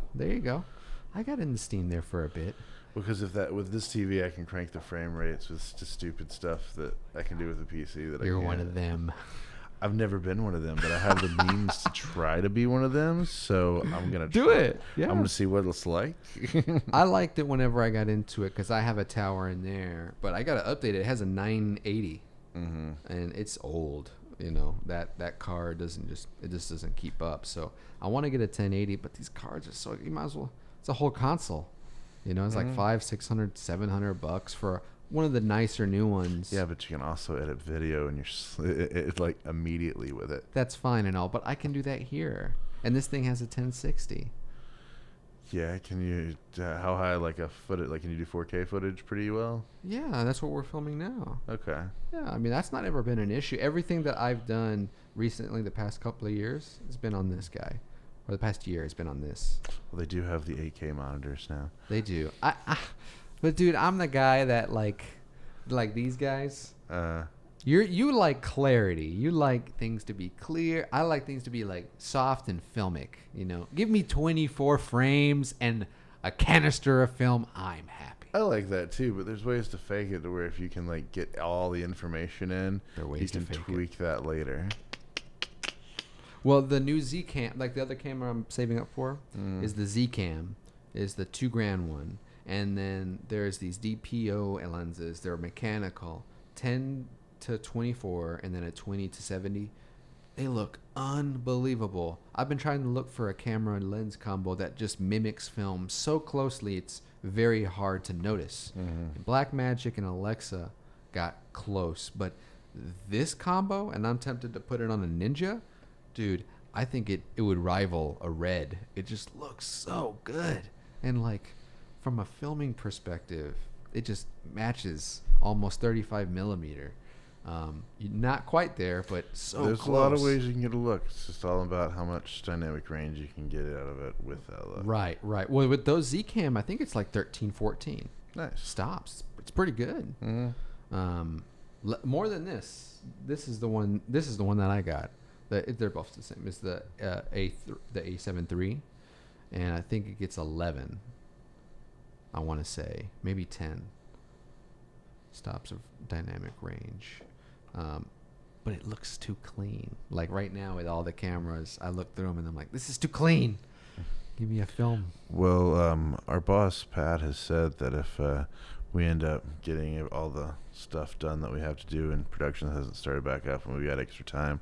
I got into Steam there for a bit. Because with this TV, I can crank the frame rates with just stupid stuff that I can do with a PC. You're one of them. I've never been one of them, but I have the means to try to be one of them. So I'm gonna do it. Yeah, I'm gonna see what it's like. I liked it whenever I got into it because I have a tower in there, but I gotta update it. It has a 980, and it's old. You know that card just doesn't keep up. So I want to get a 1080, but these cards are so you might as well. It's a whole console. You know, it's like $500, $600, $700 for one of the nicer new ones. Yeah, but you can also edit video and it's like immediately with it. That's fine and all, but I can do that here. And this thing has a 1060. Yeah, can you? How high? Like a footage? Like can you do 4K footage pretty well? Yeah, that's what we're filming now. Okay. Yeah, I mean that's not ever been an issue. Everything that I've done recently, the past couple of years, has been on this guy. Or the past year has been on this. Well, they do have the 8K monitors now. They do. But dude, I'm the guy that like these guys. You like clarity. You like things to be clear. I like things to be like soft and filmic. You know, give me 24 frames and a canister of film. I'm happy. I like that too, but there's ways to fake it to where if you can like get all the information in, you can tweak that later. Well, the new Z cam, like the other camera I'm saving up for, is the Z cam, is the $2,000 one, and then there's these DPO lenses. They're mechanical, 10 to 24, and then a 20 to 70. They look unbelievable. I've been trying to look for a camera and lens combo that just mimics film so closely it's very hard to notice. Blackmagic and Alexa got close, but this combo, and I'm tempted to put it on a Ninja. Dude, I think it would rival a Red. It just looks so good. And like from a filming perspective, it just matches almost 35 millimeter. Not quite there, but so there's close. A lot of ways you can get a look. It's just all about how much dynamic range you can get out of it with that look. Right. Well, with those Z-Cam, I think it's like 13, 14. Nice. Stops. It's pretty good. More than this. This is the one that I got. They're both the same. It's the A7 III, and I think it gets 11. I want to say maybe 10 stops of dynamic range, but it looks too clean. Like right now with all the cameras, I look through them and I'm like, this is too clean. Give me a film. Well, our boss Pat has said that if we end up getting all the stuff done that we have to do and production hasn't started back up and we got extra time.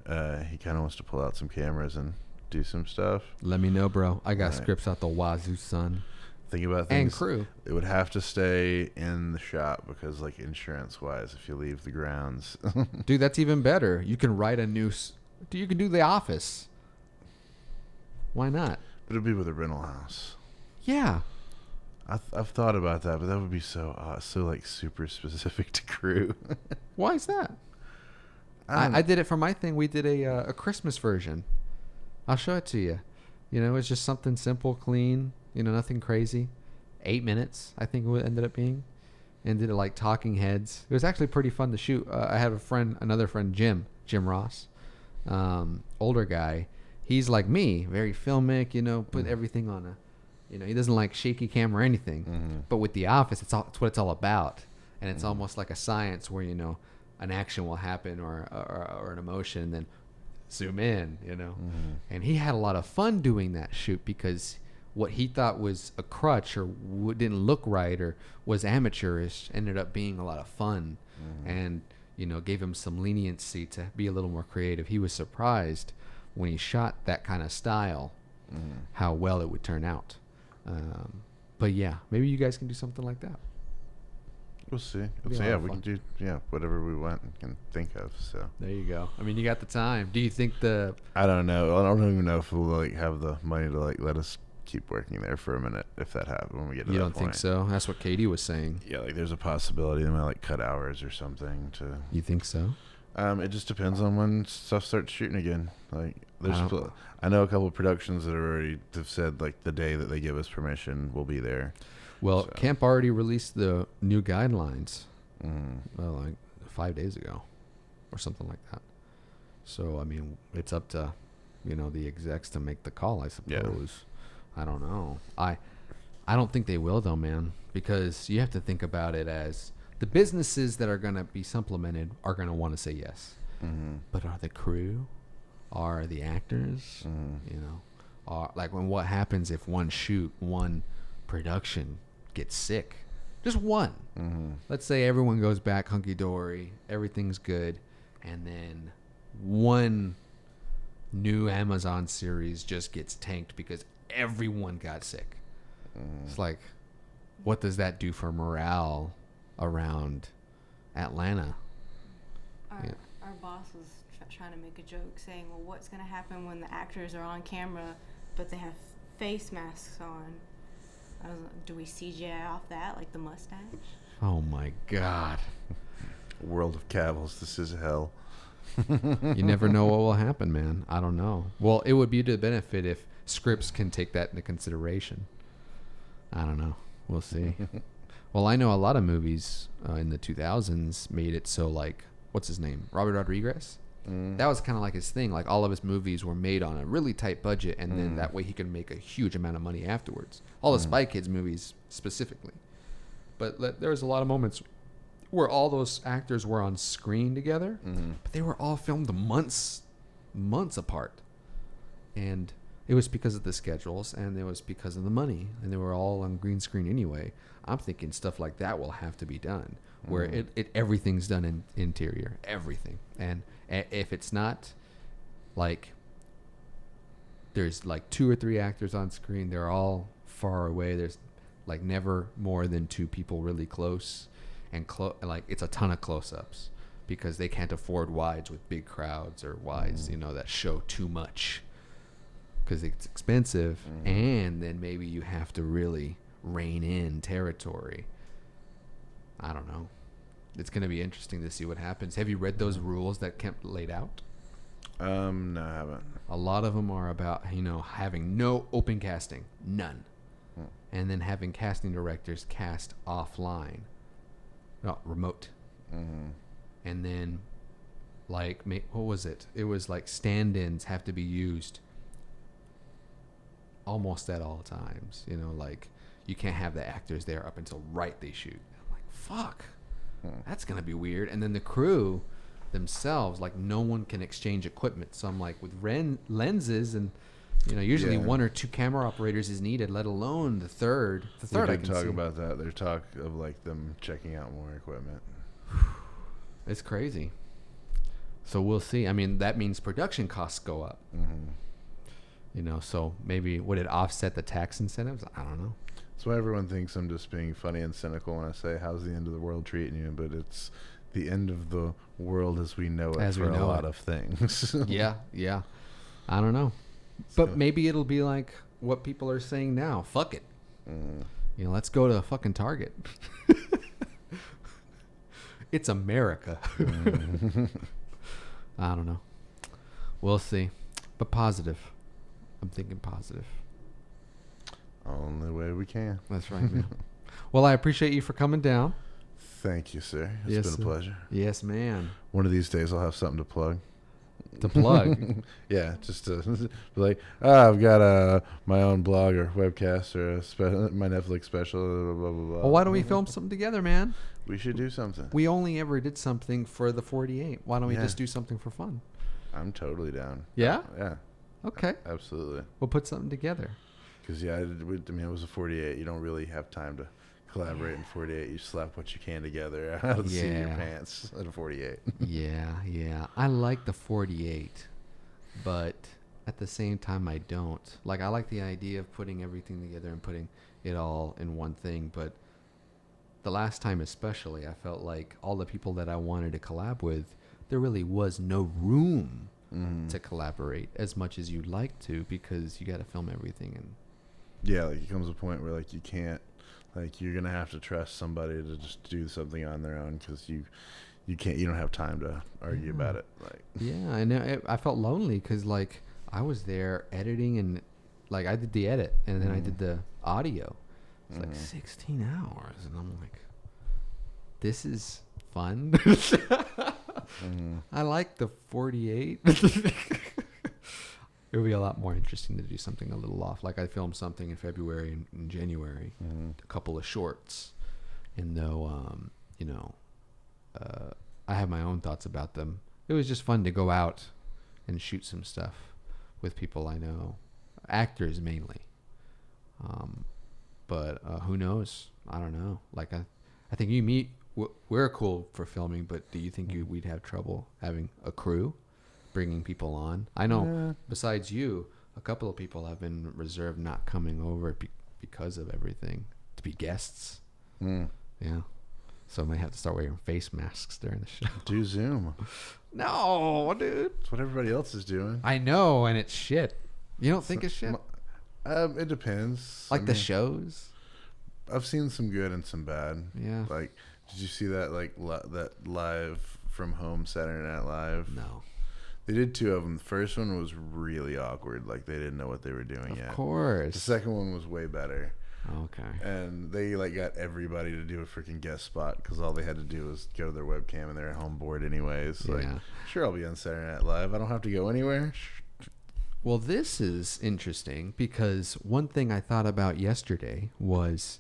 He kind of wants to pull out some cameras and do some stuff. Let me know, bro. I got scripts out the wazoo, son. Think about things. And crew. It would have to stay in the shop because, like, insurance-wise, if you leave the grounds. Dude, that's even better. You can write a new... You can do The Office. Why not? But it'd be with a rental house. Yeah. I've thought about that, but that would be so like super specific to crew. Why is that? I did it for my thing. We did a Christmas version. I'll show it to you. You know, it's just something simple, clean. You know, nothing crazy. 8 minutes, I think it ended up being. And did it like talking heads. It was actually pretty fun to shoot. I had another friend, Jim Ross, older guy. He's like me, very filmic. You know, put everything on a. You know, he doesn't like shaky camera or anything. Mm-hmm. But with The Office, it's what it's all about. And it's almost like a science where, you know, an action will happen or an emotion, and then zoom in, you know. Mm-hmm. And he had a lot of fun doing that shoot because what he thought was a crutch or didn't look right or was amateurish ended up being a lot of fun. Mm-hmm. And, you know, gave him some leniency to be a little more creative. He was surprised when he shot that kind of style, how well it would turn out. But yeah, maybe you guys can do something like that. We'll see. Yeah, we can do whatever we want and can think of. So there you go. I mean, you got the time. Do you think I don't know. I don't even know if we'll like have the money to like let us keep working there for a minute if that happens when we get to that point. You don't think so? That's what Katie was saying. Yeah, like there's a possibility they might like cut hours or something to. You think so? It just depends on when stuff starts shooting again. Like I know a couple of productions that have said like the day that they give us permission, we'll be there. Well, Camp already released the new guidelines, like 5 days ago, or something like that. So I mean, it's up to, you know, the execs to make the call, I suppose. Yeah. I don't know. I don't think they will though, man, because you have to think about it as the businesses that are going to be supplemented are going to want to say yes. Mm-hmm. But are the crew, are the actors, you know, like what happens if one production gets sick? Just one. Mm-hmm. Let's say everyone goes back hunky-dory, everything's good, and then one new Amazon series just gets tanked because everyone got sick. It's like, what does that do for morale around Atlanta? Our boss was trying to make a joke saying, well, what's going to happen when the actors are on camera but they have face masks on? I was like, do we CGI off that, like the mustache? Oh my God. World of Cavils, this is hell. You never know what will happen, man. I don't know. Well, it would be to the benefit if scripts can take that into consideration. I don't know. We'll see. Well, I know a lot of movies in the 2000s made it so, like, what's his name? Robert Rodriguez? That was kind of like his thing. Like, all of his movies were made on a really tight budget, and then that way he could make a huge amount of money afterwards. All the Spy Kids movies specifically. But there was a lot of moments where all those actors were on screen together, but they were all filmed months apart. And it was because of the schedules, and it was because of the money, and they were all on green screen anyway. I'm thinking stuff like that will have to be done, where everything's done in interior, everything. And if it's not, like, there's like 2 or 3 actors on screen, they're all far away. There's like never more than 2 people really close, and like it's a ton of close-ups because they can't afford wides with big crowds or wides, you know, that show too much because it's expensive. And then maybe you have to really rein in territory. I don't know. It's going to be interesting to see what happens. Have you read those rules that Kemp laid out? No, I haven't. A lot of them are about, you know, having no open casting, none, and then having casting directors cast offline, no, remote, and then, like, what was it? It was like stand-ins have to be used almost at all times. You know, like, you can't have the actors there up until they shoot. I'm like, fuck. That's going to be weird. And then the crew themselves, like, no one can exchange equipment. So I'm like, with lenses and, you know, usually 1 or 2 camera operators is needed, let alone the third. The third I can talk see. About that. There's talk of, like, them checking out more equipment. It's crazy. So we'll see. I mean, that means production costs go up. You know, so maybe would it offset the tax incentives? I don't know. That's why everyone thinks I'm just being funny and cynical when I say, how's the end of the world treating you? But it's the end of the world as we know it for a lot of things. Yeah. I don't know. But maybe it'll be like what people are saying now. Fuck it. let's go to fucking Target. It's America. I don't know. We'll see. But positive. I'm thinking positive. Only way we can. That's right, man. Well, I appreciate you for coming down. Thank you, sir. It's Yes, been sir. a pleasure. Yes, man. One of these days I'll have something to plug. To plug. Yeah, just to be like, I've got my own blog or webcast or my Netflix special, blah, blah, blah. Well, why don't we film something together, man? We should do something. We only ever did something for the 48. Why don't we Yeah. just do something for fun? I'm totally down. Yeah? Yeah, Okay. absolutely. We'll put something together. Because, it was a 48. You don't really have time to collaborate in 48. You slap what you can together out of the seat of your Yeah. pants at a 48. Yeah. I like the 48, but at the same time, I don't. Like, I like the idea of putting everything together and putting it all in one thing, but the last time especially, I felt like all the people that I wanted to collab with, there really was no room to collaborate as much as you'd like to because you got to film everything. And Yeah, like it comes a point where like you can't, like you're gonna have to trust somebody to just do something on their own because you don't have time to argue about it. Like yeah, and I felt lonely because like I was there editing and like I did the edit and then I did the audio. It's like 16 hours, and I'm like, this is fun. I like the 48. It would be a lot more interesting to do something a little off. Like I filmed something in February and in January, a couple of shorts, and though I have my own thoughts about them, it was just fun to go out and shoot some stuff with people I know, actors mainly. But who knows? I don't know. Like I think we're cool for filming, but do you think we'd have trouble having a crew, bringing people on? I know besides you, a couple of people have been reserved not coming over because of everything to be guests. Yeah. So I might have to start wearing face masks during the show. do Zoom. No, dude. It's what everybody else is doing. I know, and it's shit. You don't think it's shit? It depends. Like the shows? I've seen some good and some bad. Yeah. Like, did you see that that live from home Saturday Night Live? No. They did two of them. The first one was really awkward. Like they didn't know what they were doing yet. Of course. The second one was way better. Okay. And they like got everybody to do a freaking guest spot because all they had to do was go to their webcam and they're at home bored anyways. Like, Yeah. sure, I'll be on Saturday Night Live. I don't have to go anywhere. Well, this is interesting because one thing I thought about yesterday was,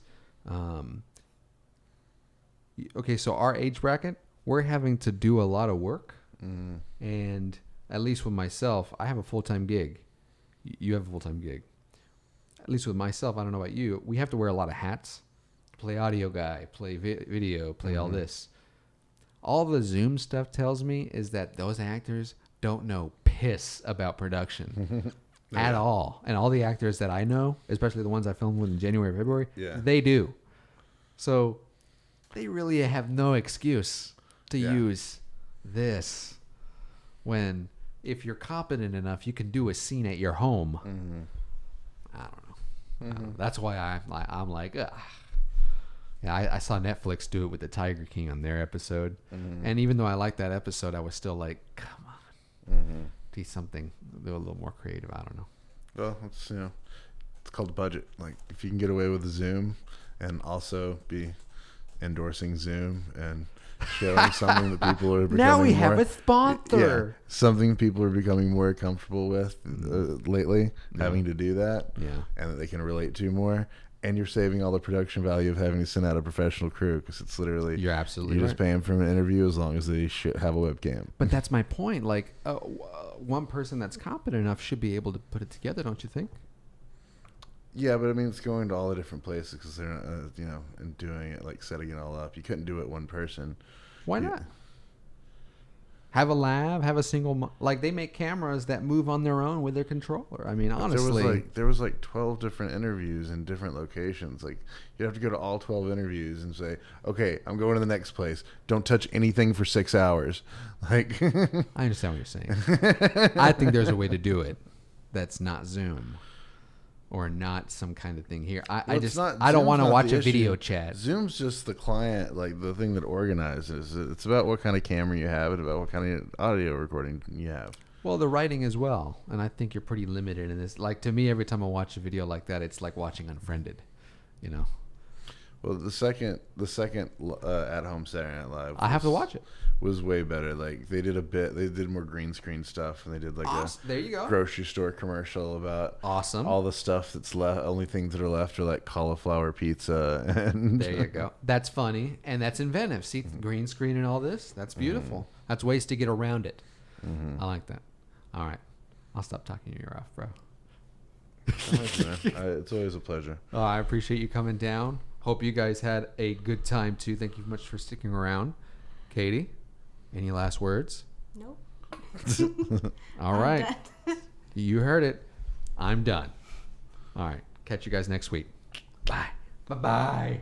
okay, so our age bracket, we're having to do a lot of work. And at least with myself, I have a full-time gig. You have a full-time gig. At least with myself, I don't know about you, we have to wear a lot of hats. Play audio guy, play video, play all this. All the Zoom stuff tells me is that those actors don't know piss about production at all. And all the actors that I know, especially the ones I filmed with in January, February, they do. So they really have no excuse to use this when if you're competent enough, you can do a scene at your home. I don't know. That's why I'm like, ugh. Yeah, I saw Netflix do it with the Tiger King on their episode. And even though I liked that episode, I was still like, come on. Do something, do a little more creative. I don't know. Well, it's called budget. Like if you can get away with Zoom and also be endorsing Zoom and showing something that people are becoming Now we have more, a sponsor. Something people are becoming more comfortable with lately, having to do that, and that they can relate to more. And you're saving all the production value of having to send out a professional crew because it's literally You're absolutely just pay them for an interview as long as they have a webcam. But that's my point. Like one person that's competent enough should be able to put it together, don't you think? Yeah, but I mean, it's going to all the different places because they're not, and doing it, like setting it all up. You couldn't do it one person. Why not? Have a lab, have a single, like they make cameras that move on their own with their controller. I mean, honestly. There was 12 different interviews in different locations. Like, you have to go to all 12 interviews and say, okay, I'm going to the next place. Don't touch anything for 6 hours. Like, I understand what you're saying. I think there's a way to do it that's not Zoom. or not some kind of thing here. Well, I it's just not- I don't Zoom's want to not watch the a video issue. chat. Zoom's just the client, like the thing that organizes. It's about what kind of camera you have and about what kind of audio recording you have. Well, the writing as well, and I think you're pretty limited in this. Like to me, every time I watch a video like that, it's like watching Unfriended. You know, Well, the second at home Saturday Night Live, I have to watch it. was way better. Like they did more green screen stuff, and they did like There you go. a grocery store commercial about Awesome. all the stuff that's left. Only things that are left are like cauliflower pizza, and There you go. That's funny and that's inventive. See, green screen and all this. That's beautiful. That's ways to get around it. I like that. All right, I'll stop talking your ear off, bro. It's always a pleasure. Oh, I appreciate you coming down. Hope you guys had a good time too. Thank you much for sticking around. Katie, any last words? Nope. All right. You heard it. I'm done. All right. Catch you guys next week. Bye. Bye-bye.